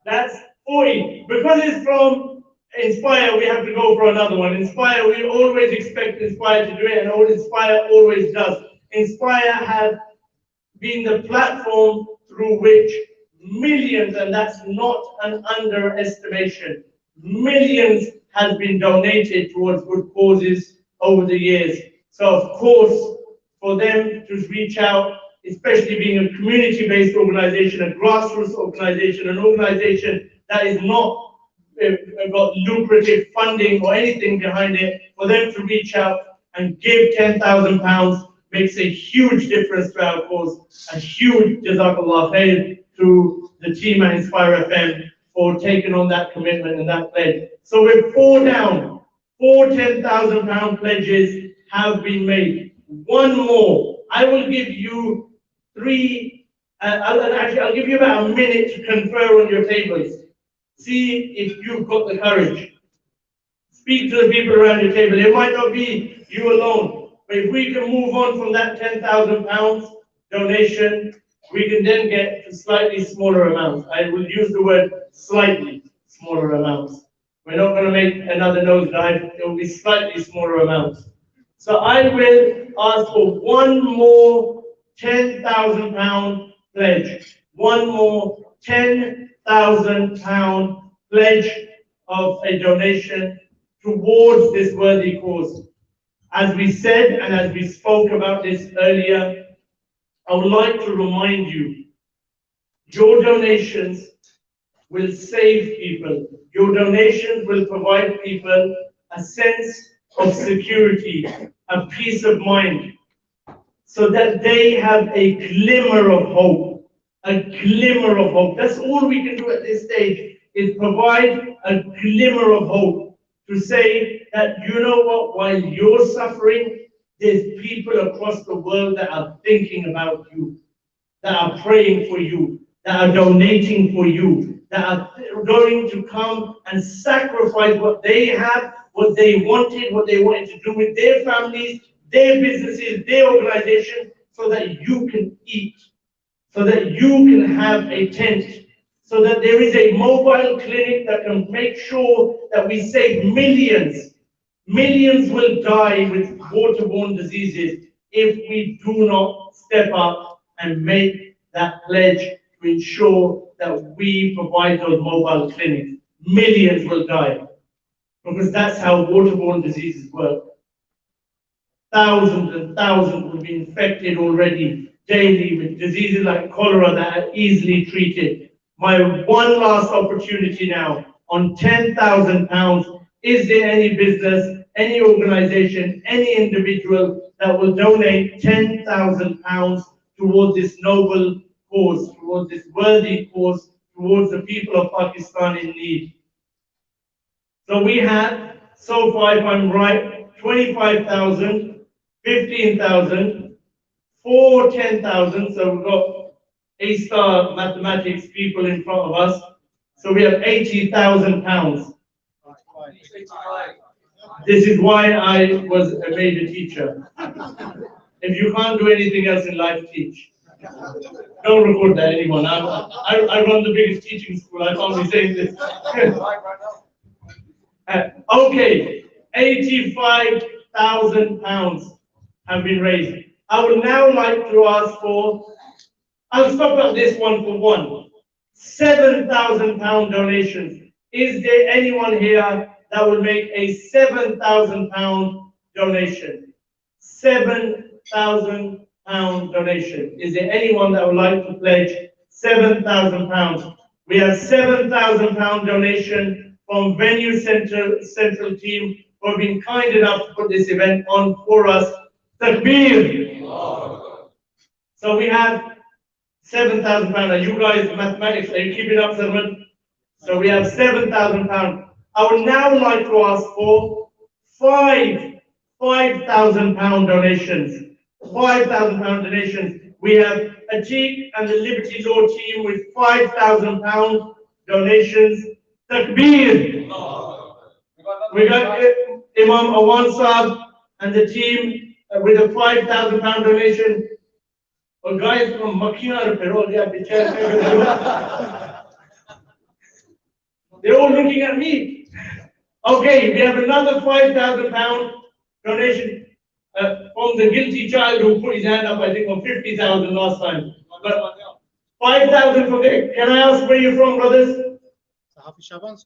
That's 40. Because it's from Inspire, we have to go for another one. Inspire, we always expect Inspire to do it, and Inspire always does. Inspire have been the platform through which millions, and that's not an underestimation, millions has been donated towards good causes over the years. So of course, for them to reach out especially being a community-based organization, a grassroots organization, an organization that is not got lucrative funding or anything behind it, for them to reach out and give £10,000 makes a huge difference to our cause. A huge jazakallah khair to the team at Inspire FM for taking on that commitment and that pledge. So we're 4 down. 4 £10,000 pledges have been made. One more. I will give you 3. I'll give you about a minute to confer on your tables. See if you've got the courage. Speak to the people around your table. It might not be you alone, but if we can move on from that £10,000 donation, we can then get to slightly smaller amounts. I will use the word slightly smaller amounts. We're not going to make another nosedive. It will be slightly smaller amounts. So I will ask for one more £10,000 pledge. One more £10,000 pledge of a donation towards this worthy cause. As we said and as we spoke about this earlier, I would like to remind you, your donations will save people. Your donations will provide people a sense of security, a peace of mind, so that they have a glimmer of hope. A glimmer of hope. That's all we can do at this stage, is provide a glimmer of hope to say that, you know what, while you're suffering, there's people across the world that are thinking about you, that are praying for you, that are donating for you, that are going to come and sacrifice what they have, what they wanted to do with their families, their businesses, their organization, so that you can eat, so that you can have a tent, so that there is a mobile clinic that can make sure that we save millions. Millions will die with waterborne diseases if we do not step up and make that pledge to ensure that we provide those mobile clinics. Millions will die, because that's how waterborne diseases work. Thousands and thousands will be infected already daily with diseases like cholera that are easily treated. My one last opportunity now on £10,000. Is there any business, any organization, any individual that will donate £10,000 towards this noble cause, towards this worthy cause, towards the people of Pakistan in need? So we have, so far, if I'm right, 25,000, 15,000, 4 10,000. So we've got A-star mathematics people in front of us. So we have £80,000. This is why I was made a teacher. If you can't do anything else in life, teach. Don't record that, anyone. I run the biggest teaching school. I can't be saying this. Okay, £85,000 have been raised. I would now like to ask for, I'll stop at this one for one, £7,000 donations. Is there anyone here that will make a £7,000 donation? £7,000 donation. Is there anyone that would like to pledge £7,000? We have £7,000 donation from Venue Central team who have been kind enough to put this event on for us. Takbir! So we have £7,000. Are you guys mathematics? Are you keeping up, Salman? So we have £7,000. I would now like to ask for £5,000 donations. £5,000 donations. We have Atiq and the Liberty Law team with £5,000 donations. Takbir! We got Imam Awan Saab and the team with a £5,000 donation. Well, guys from Makina, they're all looking at me. Okay, we have another £5,000 donation from the guilty child who put his hand up, I think, on 50,000 last time. But 5,000 for there. Can I ask where you're from, brothers? Hafiz Shaban's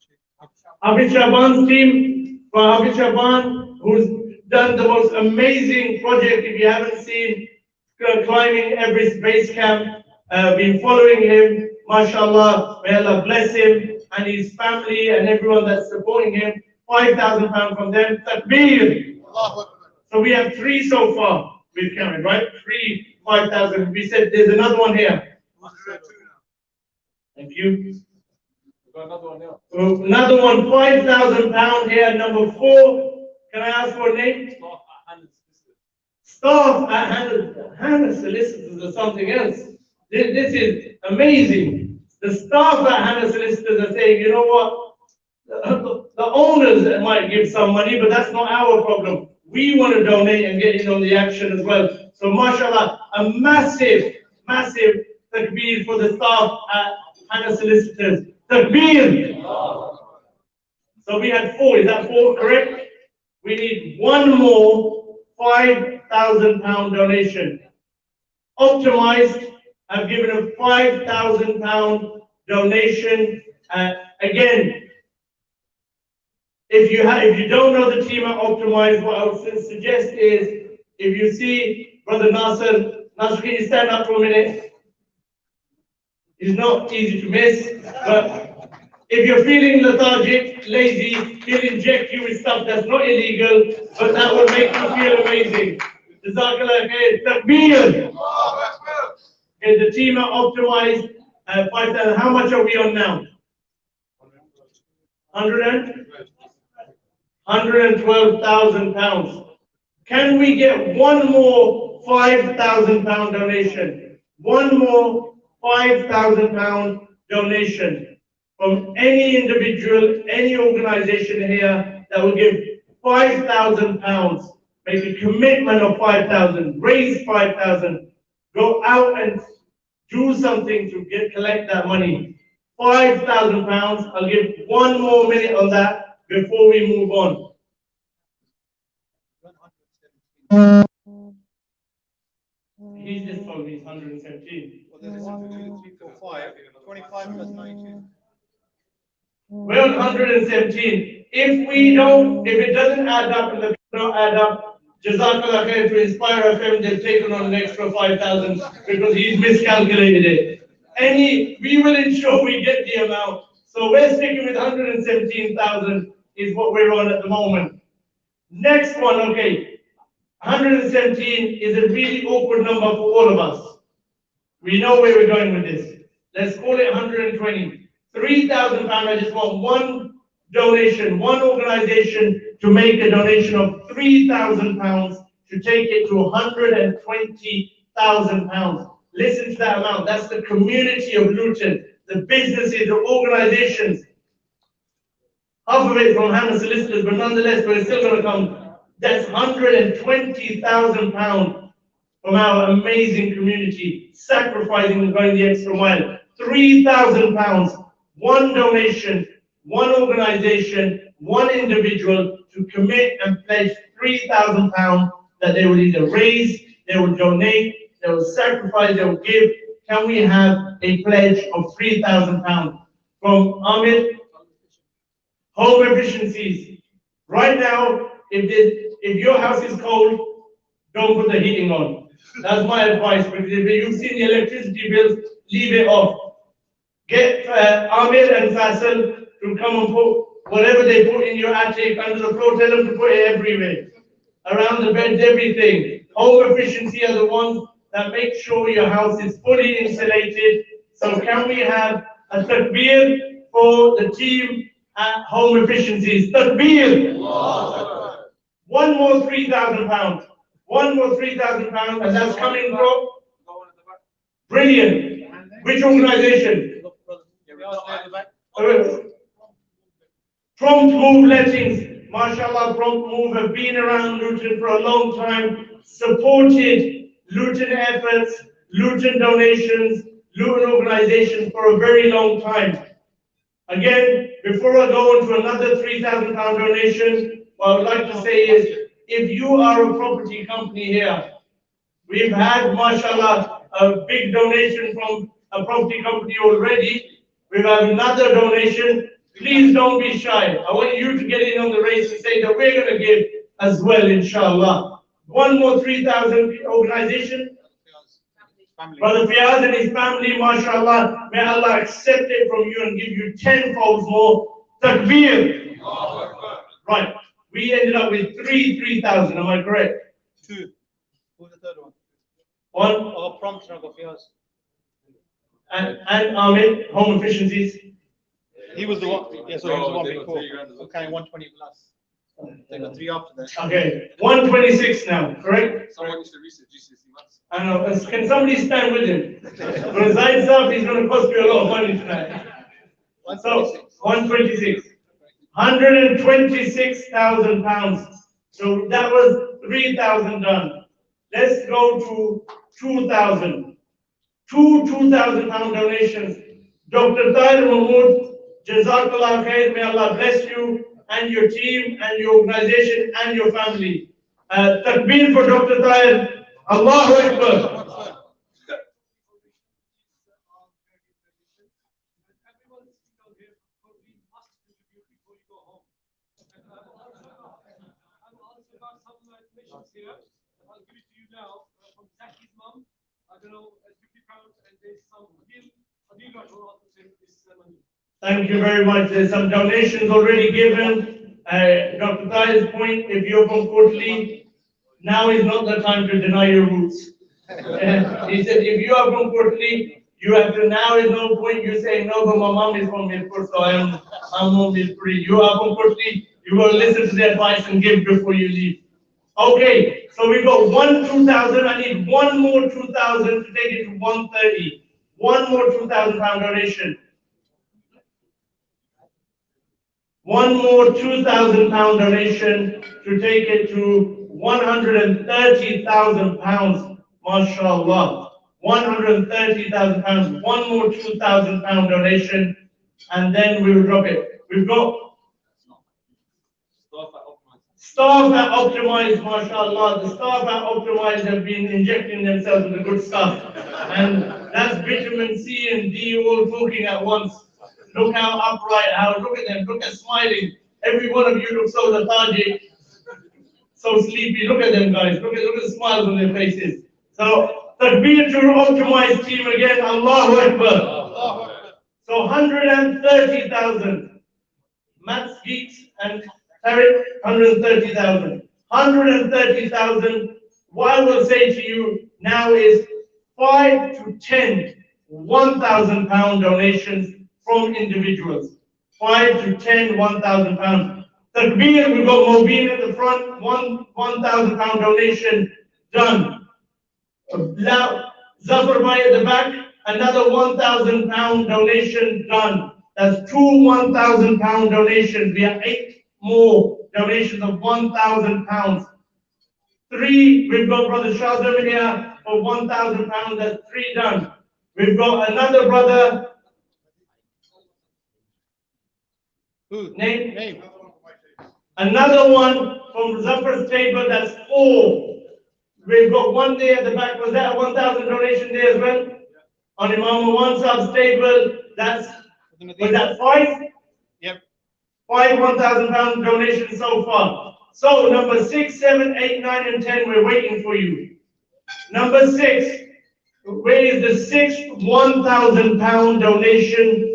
team, for Hafiz Shaban, who's done the most amazing project. If you haven't seen, climbing Everest Base Camp. Been following him, mashallah, may Allah bless him and his family and everyone that's supporting him. £5,000 from them. Takbir! So we have 3 so far, we've counted, right? 3, 5,000. We said there's another one here. Thank you. So another one, £5,000 here, number 4. Can I ask for a name? Staff at Hannah Solicitors or something else. This is amazing. The staff at Hannah Solicitors are saying, you know what? The owners might give some money, but that's not our problem. We want to donate and get in on the action as well. So mashallah, a massive, massive takbir for the staff at Hannah Solicitors. Takbir! So we had 4, is that 4 correct? We need one more £5,000 donation. Optimized have given a £5,000 donation. Again, if you don't know the team at Optimize, what I would suggest is, if you see Brother Nasser, can you stand up for a minute? He's not easy to miss, but if you're feeling lethargic, lazy, he'll inject you with stuff that's not illegal, but that will make you feel amazing. Jazakallah khair. Takbir! Okay, the team at Optimize, 5,000. How much are we on now? 112,000 pounds. Can we get one more £5,000 donation? One more £5,000 donation from any individual, any organization here that will give £5,000. Make a commitment of 5,000. Raise 5,000. Go out and do something to collect that money. £5,000. I'll give 1 more minute on that before we move on. He's just told me it's 117. Well, there's 1, 2, 3, 4, 5. 25 plus 92. We're on 117. If it doesn't add up and the don't add up, Jazakallah khair, to Inspire FM, they've taken on an extra 5,000 because he's miscalculated it. We will ensure we get the amount. So we're sticking with 117,000 is what we're on at the moment. Next one, okay. 117 is a really awkward number for all of us. We know where we're going with this. Let's call it 120. £3,000. I just want one donation, one organization to make a donation of £3,000 to take it to £120,000. Listen to that amount. That's the community of Luton, the businesses, the organizations. Half of it from Hannah Solicitors, but nonetheless, we're still going to come. That's £120,000 from our amazing community, sacrificing and going the extra mile. £3,000. One donation, one organization, one individual to commit and pledge £3,000 that they will either raise, they will donate, they will sacrifice, they will give. Can we have a pledge of £3,000 from Ahmed? Home efficiencies. Right now, if your house is cold, don't put the heating on. That's my advice. Because if you've seen the electricity bills, leave it off. Get Amir and Faisal to come and put whatever they put in your attic, under the floor, tell them to put it everywhere. Around the beds, everything. Home efficiency are the ones that make sure your house is fully insulated. So can we have a takbir for the team at Home Efficiencies? Takbir! One more £3,000. One more £3,000, and that's coming from? Brilliant. Which organization? Prompt Move Lettings. MashaAllah, Prompt Move have been around Luton for a long time, supported Luton efforts, Luton donations, Luton organizations for a very long time. Again, before I go on to another £3,000 donation, what I would like to say is, if you are a property company here, we've had, mashallah, a big donation from a property company already. We've had another donation. Please don't be shy. I want you to get in on the race and say that we're going to give as well, inshallah. One more 3,000 organization. family. Brother Fiyaz and his family, mashallah, may Allah accept it from you and give you tenfold more. Takbir. Right. We ended up with 3,000, am I correct? 2. Who's the third one? One. Oh, prompt number Fiyaz. And Ahmed, home efficiencies. He was the one. Yeah, so he was the one before. Okay, 120 plus. They got 3 after that. Okay, 126 now, correct? Someone needs to research GCSE maths. I know. Can somebody stand with him? For Zaid Saab, he's going to cost you a lot of money tonight. So, 126. 126,000 pounds. So that was 3,000 done. Let's go to 2,000. Two 2,000 pound donations. Dr. Tahir Mahmood, Jazakallah khair, may Allah bless you and your team and your organization and your family. Takbir for Dr. Tahir. Allahu Akbar. Here, I'll give it to you now from Zaki's mum. I don't know, £50, and there's some Adil will also send this money. Thank you very much. There's some donations already given. Dr. Tahir's point, if you're from Kotli, now is not the time to deny your roots. He said, if you are from Kotli, you have to, now is no point you saying, no, but my mom is from Mirpur, so I'm home Mirpuri. You are from Kotli, you will listen to the advice and give before you leave. Okay, so we got 2,000. I need one more 2,000 to take it to 130. One more 2,000 pound donation. One more 2,000 pound donation to take it to 130,000 pounds. MashaAllah. 130,000 pounds. One more 2,000 pound donation, and then we will drop it. We've got staff at Optimize, mashallah. The staff at Optimize have been injecting themselves with the good stuff. And that's vitamin C and D all talking at once. Look how upright, look at them, look at smiling. Every one of you looks so lethargic, so sleepy. Look at them, guys. Look at the smiles on their faces. So, takbir to Optimize team again. Allahu Akbar. So, 130,000. Maths geeks and Tarek, 130,000. 130,000. What I will say to you now is 5 to 10 1,000 pound donations from individuals. 5 to 10 1,000 pounds. Takbir, we've got Mobeen at the front, 1,000 pound donation done. Zafar Bhai at the back, another 1,000 pound donation done. That's 2 1,000 pound donations. We have 8 more donations of 1,000 pounds. 3, we've got Brother Shazam here for 1,000 pounds. That's 3 done. We've got another brother. Name? Another one from Zafar's table. That's 4. We've got one there at the back. Was that a 1,000 donation there as well? On Imam Wansab's table. Was that 5? Yep. 5 1,000 pound donations so far. So number 6, 7, 8, 9, and 10, we're waiting for you. Number 6, where is the 6th 1,000 pound donation?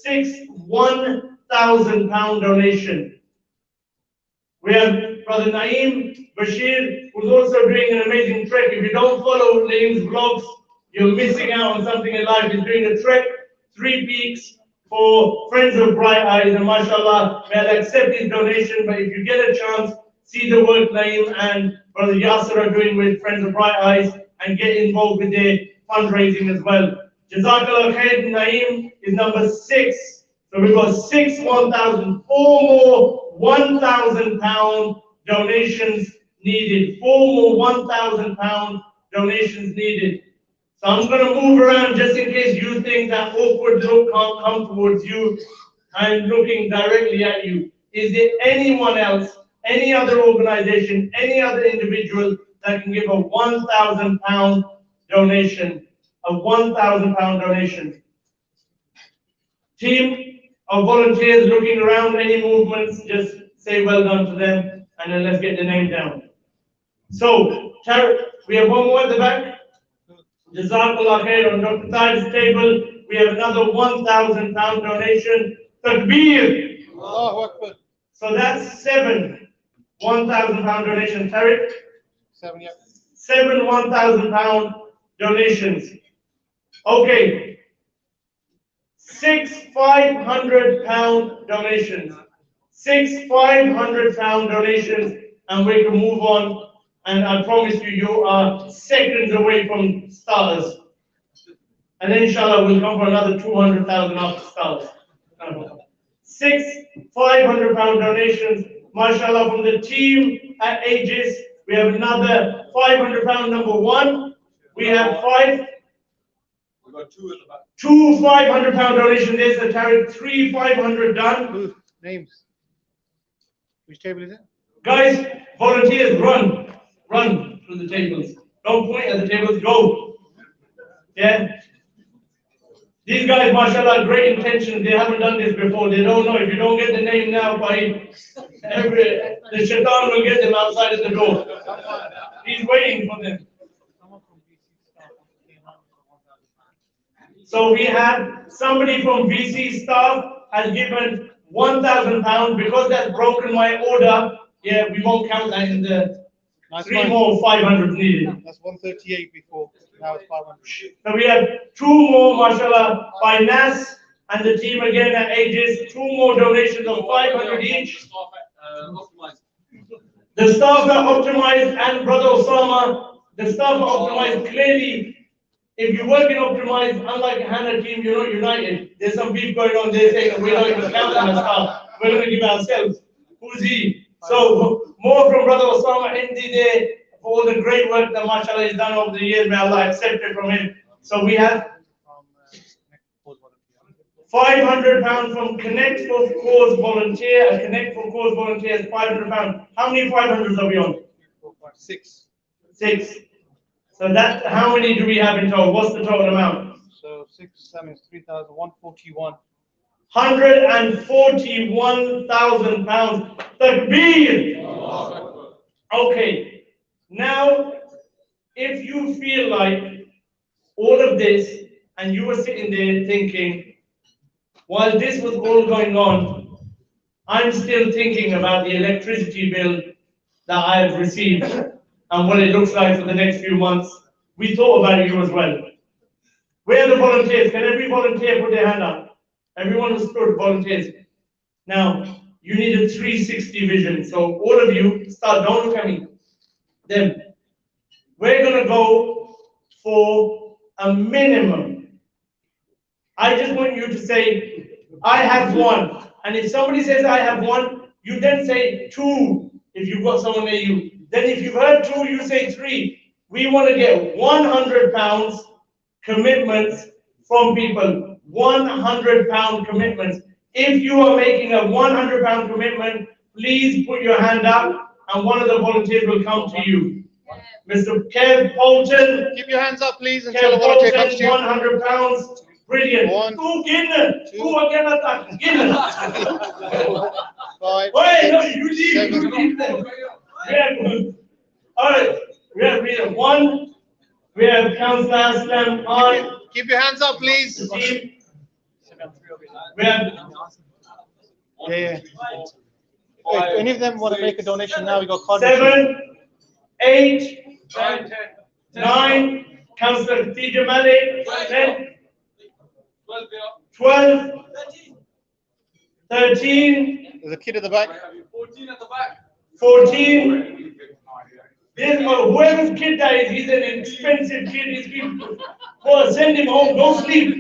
6th 1,000 pound donation. We have Brother Naeem Bashir, who's also doing an amazing trek. If you don't follow Naeem's vlogs, you're missing out on something in life. He's doing a trek, 3 peaks, for Friends of Bright Eyes, and mashallah, may Allah accept his donation. But if you get a chance, see the work Naeem and Brother Yasser are doing with Friends of Bright Eyes, and get involved with their fundraising as well. Jazakallah khair, Naeem is number 6. So we've got 6 1,000, 4 more 1,000 pound donations needed. 4 more 1,000 pound donations needed. So I'm going to move around just in case you think that awkward look can't come towards you. I'm looking directly at you. Is there anyone else, any other organization, any other individual that can give a 1,000 pound donation? A 1,000 pound donation. Team of volunteers looking around, any movements, just say well done to them, and then let's get the name down. So, we have one more at the back. Jazakallah khair. On Dr. Taib's table, we have another £1,000 donation. Takbir. Allahu Akbar. So that's seven £1,000 donations. Tariq, 7, yeah. seven £1,000 donations. Okay, six £500 donations. Six £500 donations, and we can move on. And I promise you, you are seconds away from starters. And then inshallah, we'll come for another 200,000 after starters. Six £500 donations, mashallah, from the team at Aegis. We have another £500 number one. We have two £500 donations. There's the Tariq, three 500 done. Who? Names. Which table is it? Guys, volunteers, run through the tables. Don't point at the tables, go. Yeah. These guys, mashallah, great intentions. They haven't done this before. They don't know. If you don't get the name now, by the shaitan will get them outside of the door. He's waiting for them. So we have somebody from VC staff has given £1,000 because that's broken my order. Yeah, we won't count that in the three more 500 needed. That's 138 before. Now it's 500. So we have two more, mashallah, by Nas and the team again at Aegis, two more donations of 500 each. The staff are optimized, and Brother Osama, the staff are optimized clearly. If you work in optimized, unlike a Hannah team, you're not united. There's some beef going on there saying we're not even count them as staff. We're going to give ourselves. Who's he? So more from Brother Osama Hindi there for all the great work that mashallah is done over the years. May Allah accept it from him. So we have £500 from Connect for Cause Volunteer. A Connect for Cause Volunteer is £500. How many 500s are we on? 6. 6. So that, how many do we have in total? What's the total amount? So 6, 7 is 3,141. £141,000. Takbir! Okay. Now, if you feel like all of this, and you were sitting there thinking, while this was all going on, I'm still thinking about the electricity bill that I have received and what it looks like for the next few months. We thought about you as well. Where are the volunteers? Can every volunteer put their hand up? Everyone who stood, volunteers. Now, you need a 360 vision. So all of you, start, don't look at me. Then, we're going to go for a minimum. I just want you to say, I have one. And if somebody says, I have one, you then say 2 if you've got someone near you. Then if you've heard 2, you say 3. We want to get £100 commitments from people. £100 commitments. If you are making a £100 commitment, please put your hand up and one of the volunteers will come to you. Mr. Kev Bolton. Keep your hands up, please, until Kev the volunteer Bolton, comes to you. £100. Brilliant. 1, 2, 5, Wait, no, 6, you 7. leave them. All right, we have Rita 1. We have Councillor Aslam on. Keep your hands up, please. The team. We have Yeah. If any of them want to make a donation now, we got card 7, 8, 9. Councillor Khadija Malik. 10, 12, 13. There's a kid at the back. 14. This, whoever's kid that is, he's an expensive kid. He's been, well, send him home. Go sleep.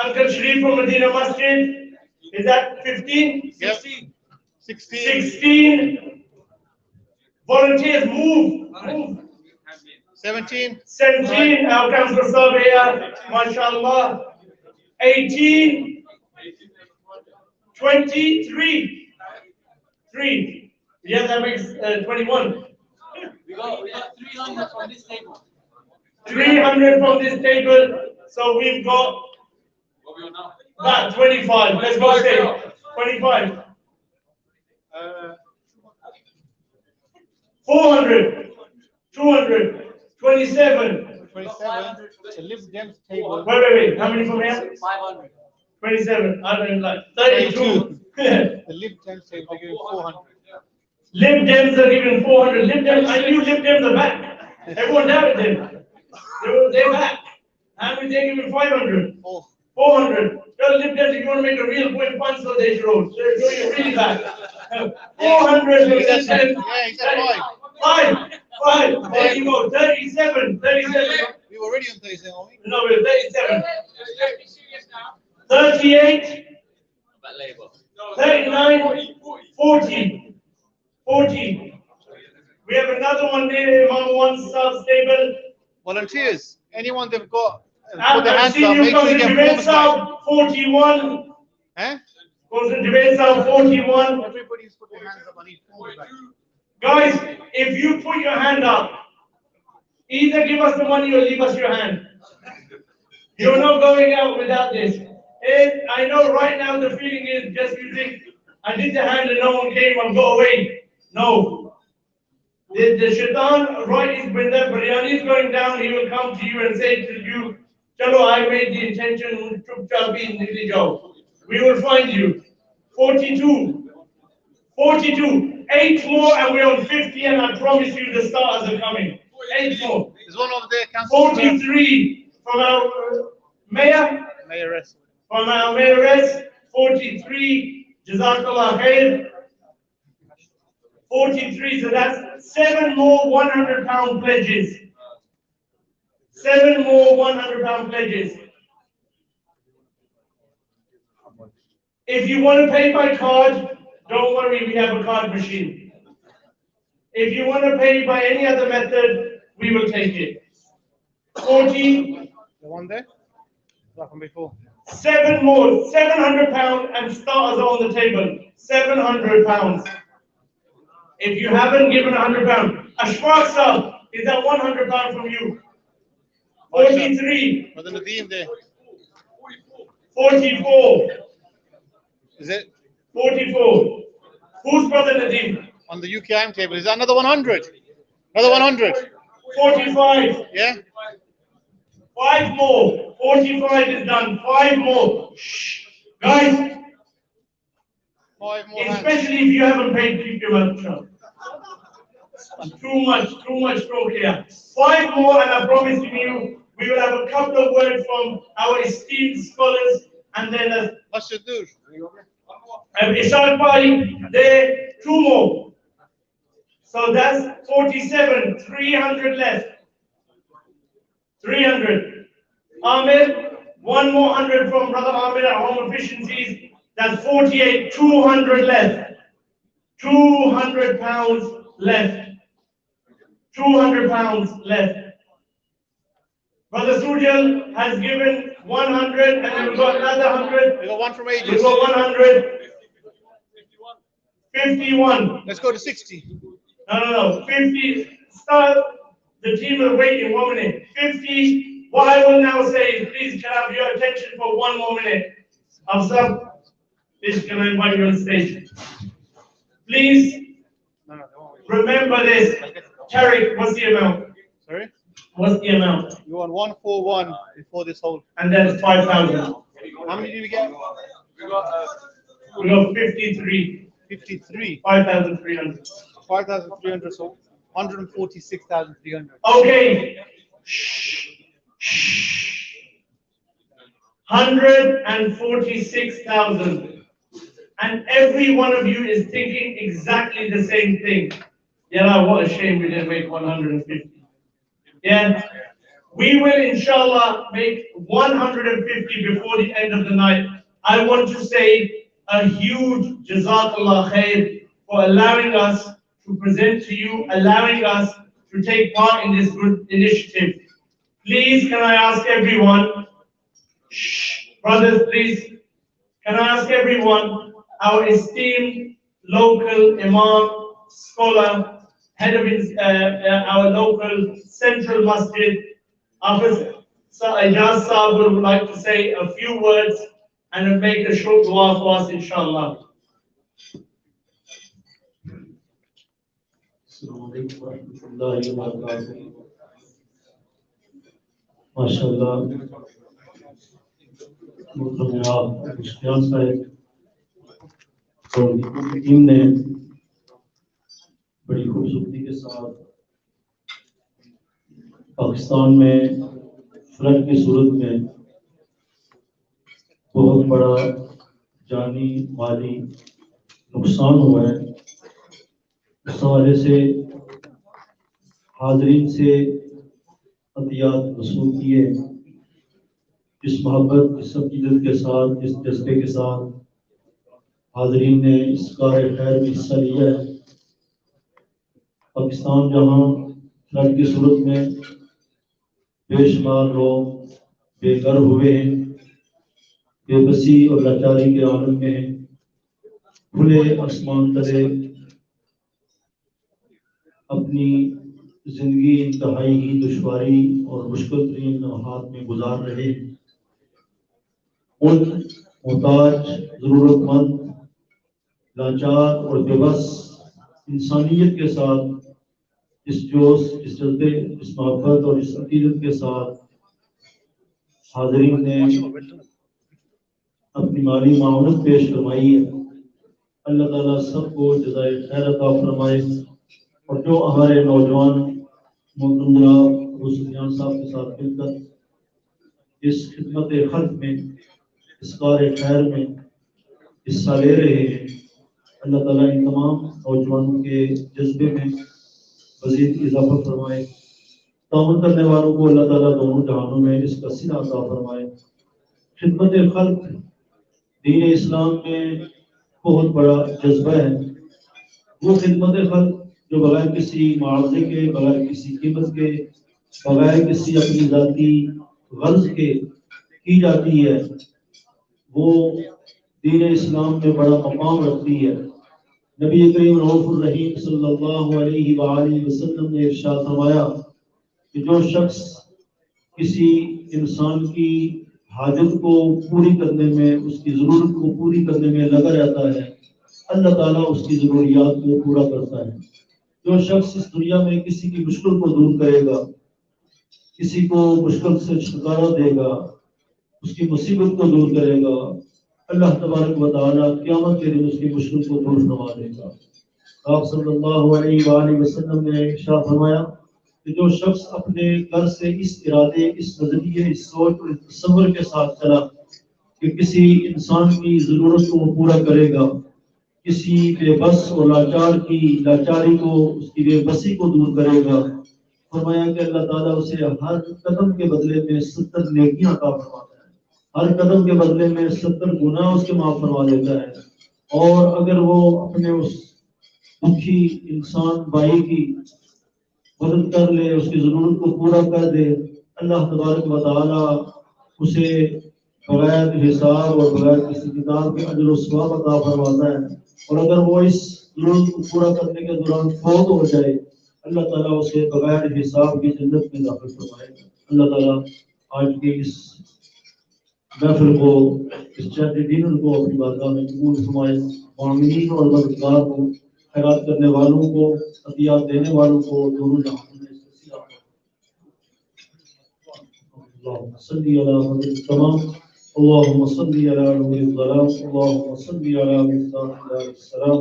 Uncle Sharif from Medina Masjid. Is that 15? Yep. 16? 16. 16. Volunteers, move. 17. 17. Our Councillor Sabia. MashaAllah. 18. 23. 3. Yeah, that makes 21. We got 300 from this table. 300 from this table. So we've got about 25. Let's go say 25. 40. 400, 200, 27. 27, the Lib Dems table. Wait. How many from here? 500. 27. I don't like 32. The Lib Dems table, they're giving 400. Lib Dems are giving 400. Lib Dems, I knew Lib Dems are back. Everyone doubted them. They're back. How many they giving 500? 400. Tell Lib Dems if you want to make a real point punch for these roads. They're doing it really bad. 400. He said 5. There you go. 37. We were already on 37, aren't we? No, we're 37. 38. 39. 40. 40. We have another one there among one sub-stable. Volunteers, anyone they've got, put And their hands up, senior make sure goes you in get debate forms back. sub 41. Eh? Goes in debate sub 41. Everybody's put their hands up, I need forms back. Guys, if you put your hand up, either give us the money or leave us your hand. You're not going out without this. And I know right now the feeling is just you think, I did the hand and no one came, I'll go away. No. The shaitan, right, is when that biryani is going down, he will come to you and say to you, Chalo, I made the intention, we will find you. 42. 42. 8 more and we're on 50 and I promise you the stars are coming. 8 more. There's one over there, Councillor. 43 from our mayor. Mayoress. From our mayoress. 43. Jazakallah khair. 43. So that's 7 more £100 pledges. 7 more £100 pledges. If you want to pay by card, don't worry, we have a card machine. If you want to pay by any other method, we will take it. 40. The one there? That one before. 7 more, £700 and stars on the table. £700. If you haven't given £100, Ashfaq sir, is that £100 from you? 43. Brother Nadeem there. 44. Is it? 44. Who's brother Nadeem? On the UKM table. Is that another 100? Another 100? 45. Yeah? 5 more. 45 is done. 5 more. Shh. Guys, 5 more hands. especially if you haven't paid, keep your mouth shut. Too much talk here. 5 more, and I promise you, we will have a couple of words from our esteemed scholars, and then What should do? Ishaq Pai, there, 2 more. So that's 47, 300 left. 300. Amir, 1 more 100 from Brother Amir at Home Efficiencies. That's 48, 200 left. £200 left. £200 left. Brother Sujal has given 100 and then we've got another 100. We got one from Aegis. We've got 100. 51. Let's go to 60. No. 50. Start. The team are waiting 1 minute. 50. What I will now say is, please can I have your attention for 1 more minute. Afsar, please can I invite you on stage? Please remember this. Tariq, what's the amount? Sorry? What's the amount? You want 141 before this whole. And then 5,000. How many did we get? We got 53. 53. 5,300. 5,300, so 146,300. Okay. 146,000. And every one of you is thinking exactly the same thing. Yeah, what a shame we didn't make 150. Yeah. We will inshallah make 150 before the end of the night. I want to say a huge Jazakallah khair for allowing us to present to you, allowing us to take part in this good initiative. Please, can I ask everyone, brothers, please, can I ask everyone, our esteemed local imam, scholar, head of our local central masjid, Officer Ijaz Saab would like to say a few words and make a short dua for us, inshallah. السلام علیکم ورحمۃ اللہ وبرکاتہ. ماشاء اللہ محترم جناب اشتیاق صاحب اور پوری ٹیم نے بڑی خوبصورتی کے ساتھ پاکستان میں فلڈ کی صورت میں بہت بڑا جانی مالی نقصان ہوا ہے، اس حوالے سے حاضرین سے عطیات وصول کیے. اس محبت، اس عقیدت کے ساتھ، اس جذبے کے ساتھ حاضرین نے اس کار خیر میں حصہ لیا ہے. پاکستان جہاں فلڈ کی صورت میں بے شمار لوگ بے گھر ہوئے ہیں، بے بسی اور لاچاری کے عالم میں ہیں، کھلے آسمان تلے اپنی زندگی انتہائی ہی دشواری اور مشکل ترین لمحات میں گزار رہے ہیں. ان محتاج، ضرورت مند، لاچار اور بے بس انسانیت کے ساتھ اس جوش، اس جذبے، اس محبت اور اس عقیدت کے ساتھ حاضرین نے اپنی مالی معاونت پیش فرمائی ہے. اللہ تعالیٰ سب کو جزائے خیر عطا فرمائے. اور جو ہمارے نوجوان محترم جناب ابو سفیان صاحب کے ساتھ مل کر اس خدمت خلق میں، اس کار خیر میں حصہ لے رہے ہیں، اللہ تعالیٰ ان تمام نوجوانوں کے جذبے میں مزید اضافہ فرمائے. تعاون کرنے والوں کو اللہ تعالیٰ دونوں جہانوں میں اس کا صلہ عطا فرمائے. خدمت خلق دین اسلام میں بہت بڑا جذبہ ہے. وہ خدمت خلق جو بغیر کسی معاوضے کے، بغیر کسی قیمت کے، بغیر کسی اپنی ذاتی غرض کے کی جاتی ہے، وہ دین اسلام میں بڑا مقام رکھتی ہے. نبی کریم رؤوف الرحیم صلی اللہ علیہ وآلہ وسلم نے ارشاد فرمایا کہ جو شخص کسی انسان کی حاجت کو پوری کرنے میں، اس کی ضرورت کو پوری کرنے میں لگا رہتا ہے، اللہ تعالیٰ اس کی ضروریات کو پورا کرتا ہے. جو شخص اس دنیا میں کسی کی مشکل کو دور کرے گا، کسی کو مشکل سے چھٹکارا دے گا، اس کی مصیبت کو دور کرے گا، اللہ تبارک و تعالیٰ قیامت کے دن اس کی مشکل کو دور فرما دے گا. آپ صلی اللہ علیہ وآلہ وسلم نے ارشاد فرمایا کہ جو شخص اپنے گھر سے اس ارادے، اس نظریے، اس سوچ اور اس تصور کے ساتھ چلا کہ کسی انسان کی ضرورت کو وہ پورا کرے گا، کسی بے بس اور لاچار کی لاچاری کو، اس کی بے بسی کو دور کرے گا، فرمایا کہ اللہ تعالیٰ اسے ہر قدم کے بدلے میں 70 نیکیاں عطا فرماتا ہے. ہر قدم کے بدلے میں 70 گناہ اس کے معاف فرما دیتا ہے. اور اگر وہ اپنے اس دکھی انسان بھائی کی مدد کر لے، اس کی ضرورت کو پورا کر دے، اللہ تبارک و تعالیٰ اسے بغیر حساب اور بغیر کسی کتاب کے اجر و ثواب عطا فرماتا ہے. اور اگر وہ اس ضرورت کو پورا کرنے کے دوران فوت ہو جائے، اللہ تعالیٰ اسے بغیر حساب کی جنت میں داخل فرمائے گا. اللہ تعالیٰ آج کی اس محفل کو، اس چند دن کو اپنی بارگاہ میں قبول فرمائے. معاملین اور مددگار کو، خیرات کرنے والوں کو، عطیات دینے والوں کو دونوں جہانوں میں اللهم صل على محمد التمام، اللهم صل على نور الظلام، اللهم صل على مفتاح دار السلام،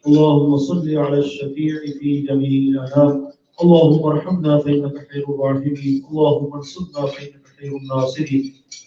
اللهم صل على الشفيع في جميع الانام، اللهم ارحمنا فانك خير الراحمين، اللهم انصرنا فانك خير الناصرين،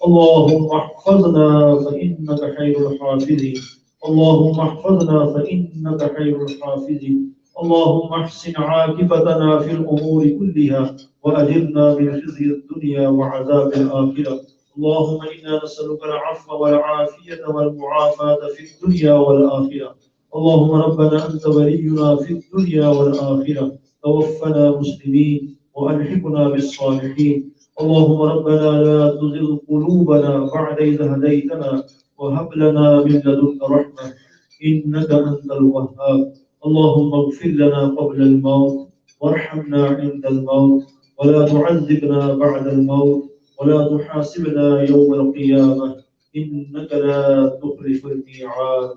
اللهم احفظنا فانك خير الحافظين، اللهم احفظنا فانك خير الحافظين، اللهم احسن عاقبتنا في الامور كلها واجرنا من خزي الدنيا وعذاب الاخره. اللهم انا نسالك العفو والعافيه والمعافاه في الدنيا والاخره. اللهم ربنا انت ولينا في الدنيا والاخره، توفنا مسلمين والحقنا بالصالحين. اللهم ربنا لا تزغ قلوبنا بعد إذ هديتنا وهب لنا من لدنك رحمه انك انت الوهاب. اللهم اغفر لنا قبل الموت وارحمنا عند الموت ولا تعذبنا بعد الموت ولا تحاسبنا يوم القيامة إنك لا تخلف الميعاد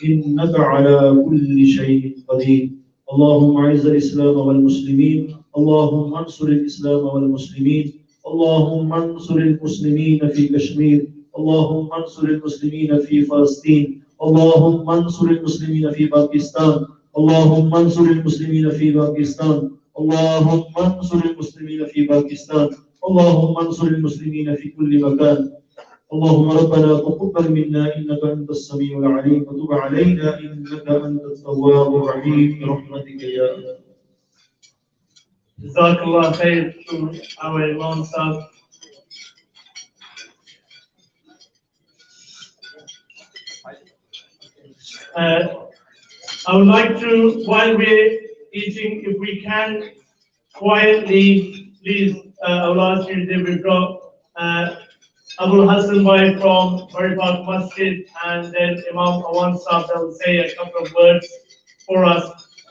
إنك على كل شيء قدير. اللهم أعز الإسلام والمسلمين اللهم انصر الإسلام والمسلمين اللهم انصر المسلمين في كشمير اللهم انصر المسلمين في فلسطين اللهم انصر المسلمين في باكستان اللهم انصر المسلمين في باكستان اللهم انصر المسلمين في باكستان اللهم انصر المسلمين في كل مكان اللهم ربنا تقبل منا انك انت السميع العليم وتب علينا انك انت التواب الرحيم برحمتك يا الله. Jazakallah khair to our Imam Sahib. I would like to, while we're eating, if we can quietly, please, I will ask you that we've got Abu Hassan Bhai from Bari Park Masjid and then Imam Awan Sahib that will say a couple of words for us.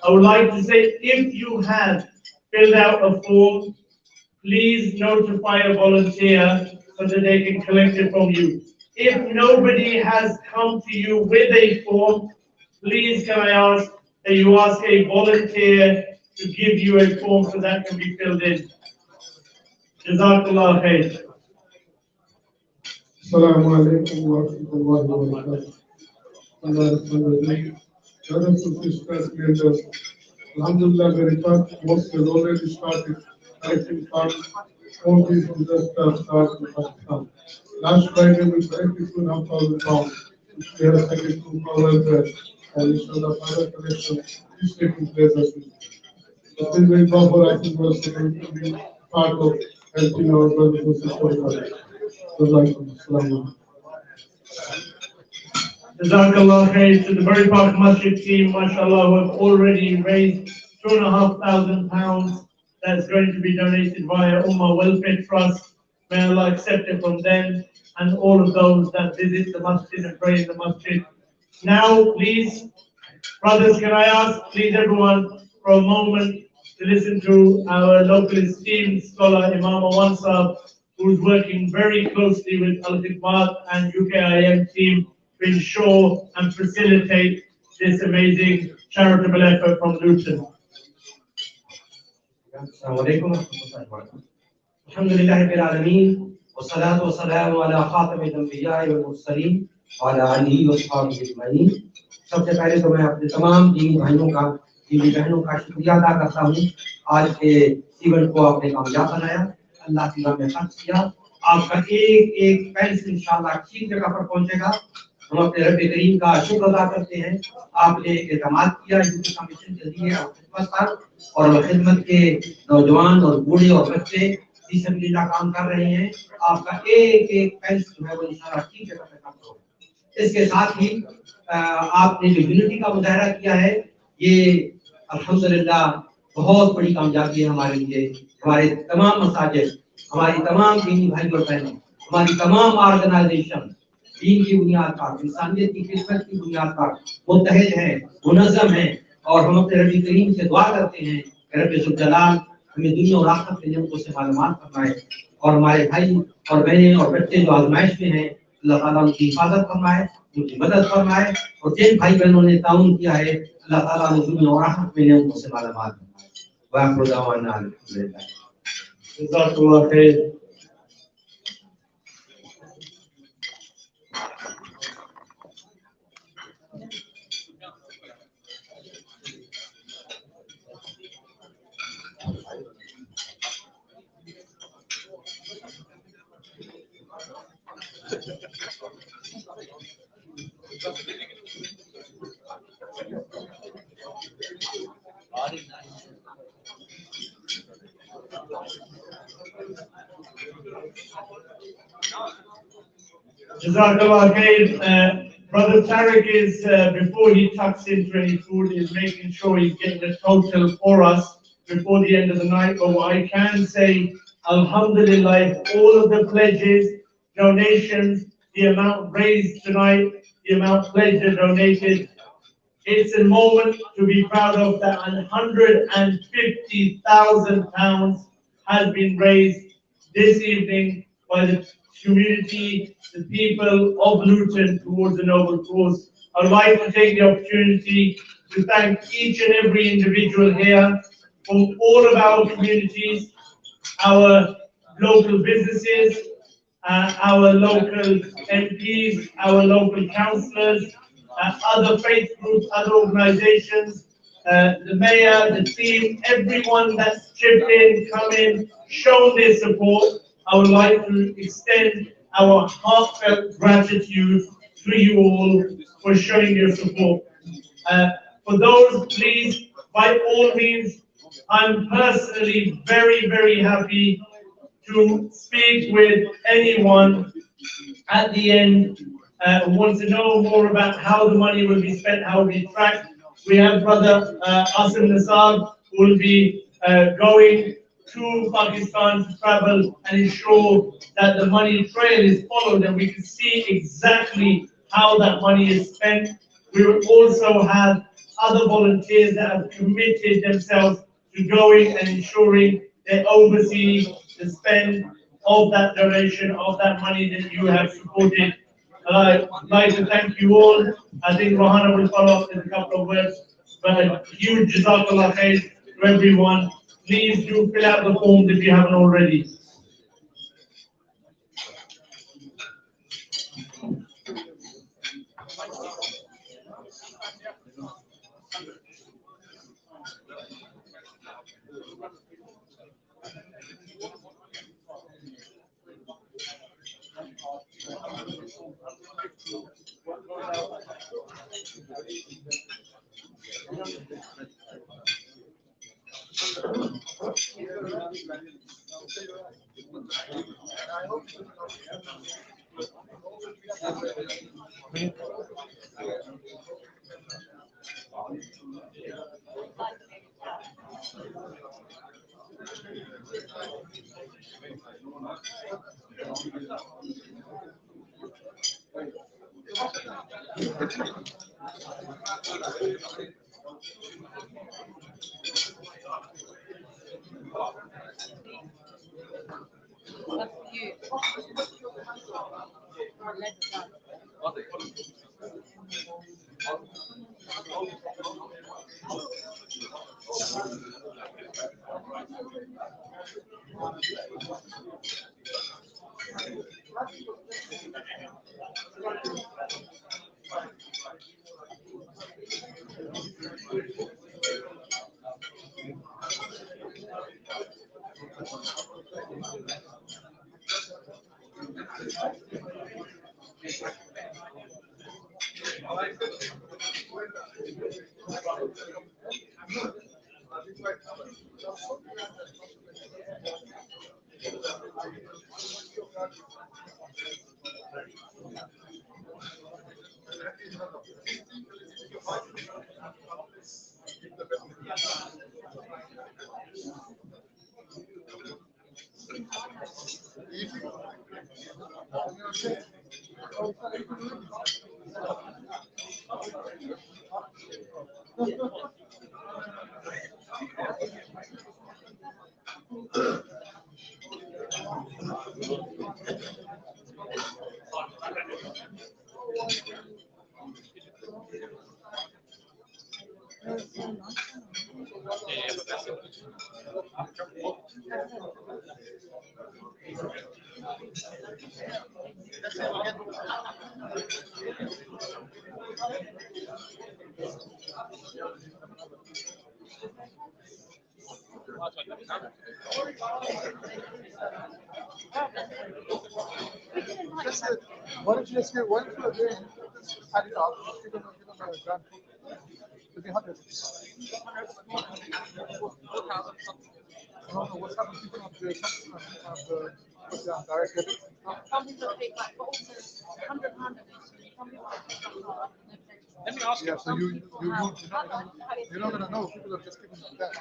I would like to say, if you have filled out a form, please notify a volunteer so that they can collect it from you. If nobody has come to you with a form, please can I ask that you ask a volunteer to give you a form so that can be filled in. Jazakallah khair. Assalamu alaikum wa rahmatullahi wa barakatuh. Brothers and sisters, leaders, Alhamdulillah, very fast. Most has already started collecting funds. All these disasters start in Pakistan. Last Friday, we collected £2,500, which we have taken to our welfare, and inshallah, further collection is taking place as well. It is very tough for us in Washington to be part of helping our brothers and sisters. Jazakallah khair to the Bari Park Masjid team, mashallah, who have already raised £2,500 that's going to be donated via Ummah Welfare Trust. May Allah accept it from them and all of those that visit the masjid and pray in the masjid. Now, please, brothers, can I ask, please everyone, for a moment to listen to our local esteemed scholar, Imam Awan Sahib, who's working very closely with Al-Khidmat and UKIM team to ensure and facilitate this amazing charitable effort from Luton. Assalamu alaikum wa rahmatullahi wa barakatuh. Alhamdulillahi rabbil alameen wa salatu wa salamu ala khatamil anbiya'i wal mursalin wa ala alihi wa sahbihi ajma'in. सबसे पहले तो मैं अपने तमाम दीनी भाइयों का दीनी बहनों का शुक्रिया अदा करता हूँ आज के इवेंट को आपने कामयाब बनाया अल्लाह की राह में खर्च किया आपका एक एक पैसा इंशाअल्लाह ठीक जगह पर पहुंचेगा हम अपने रब करीम का शुक्र अदा करते हैं आपने इक़दामात किया यूथ कमीशन के लिए और खिदमत के नौजवान और बूढ़े और बच्चे इस सबिलिल्लाह काम कर रहे हैं आपका एक एक पैसा जो है वो इंशाअल्लाह ठीक जगह पर खर्च होगा इसके साथ ही आपने जो यूनिटी का मुजाहरा किया है ये अल्हम्दुलिल्लाह बहुत बड़ी कामयाबी है हमारे लिए हमारे तमाम मसाजिद हमारी तमाम दीनी भाई और बहनें हमारी तमाम ऑर्गेनाइजेशन दीन की बुनियाद पर इंसानियत की खिदमत की बुनियाद पर मुत्तहिद हैं मुनज़्ज़म हैं और हम अपने रब करीम से दुआ करते हैं कि रब जुल जलाल हमें दुनिया और आखिरत के नेमतों से मालूमात फरमाए और हमारे भाई और बहनें और बच्चे जो आजमाइश में हैं अल्लाह ताला उनकी हिफाजत फरमाए उनकी मदद फरमाए और जिन भाई बहनों ने ताउन किया है अल्लाह ताला ने दुनिया और आखिरत में नेमतों से मालूमात फरमाए वाखिर दावाना अल्हम्दुलिल्लाह Jazakallah khair. Jazakallah khair. Brother Tariq is, before he tucks into any food, is making sure he's getting the total for us before the end of the night. But what I can say, Alhamdulillah, if all of the pledges, donations, the amount raised tonight, the amount pledged and donated, it's a moment to be proud of that £150,000 has been raised this evening by the community, the people of Luton towards the noble cause. I would like to take the opportunity to thank each and every individual here from all of our communities, our local businesses, our local MPs, our local councillors, other faith groups, other organizations, the mayor, the team, everyone that's chipped in, come in, shown their support. I would like to extend our heartfelt gratitude to you all for showing your support. For those, please, by all means, I'm personally very, very happy to speak with anyone at the end who wants to know more about how the money will be spent, how it will be tracked. We have Brother Asim Nasab, who will be going to Pakistan to travel and ensure that the money trail is followed and we can see exactly how that money is spent. We will also have other volunteers that have committed themselves to going and ensuring they oversee the spend of that donation, of that money that you have supported. I'd like to thank you all. I think Rohana will follow up with a couple of words, but a huge jazakallah khair to everyone. Please do fill out the forms if you haven't already. Why don't you just get one for the add it up, give them a grand it'll be 100. I don't know what's happening to the put down direct debit. Some people take like £100. Let me ask you. Yeah, so you're not gonna know. People are just giving them that.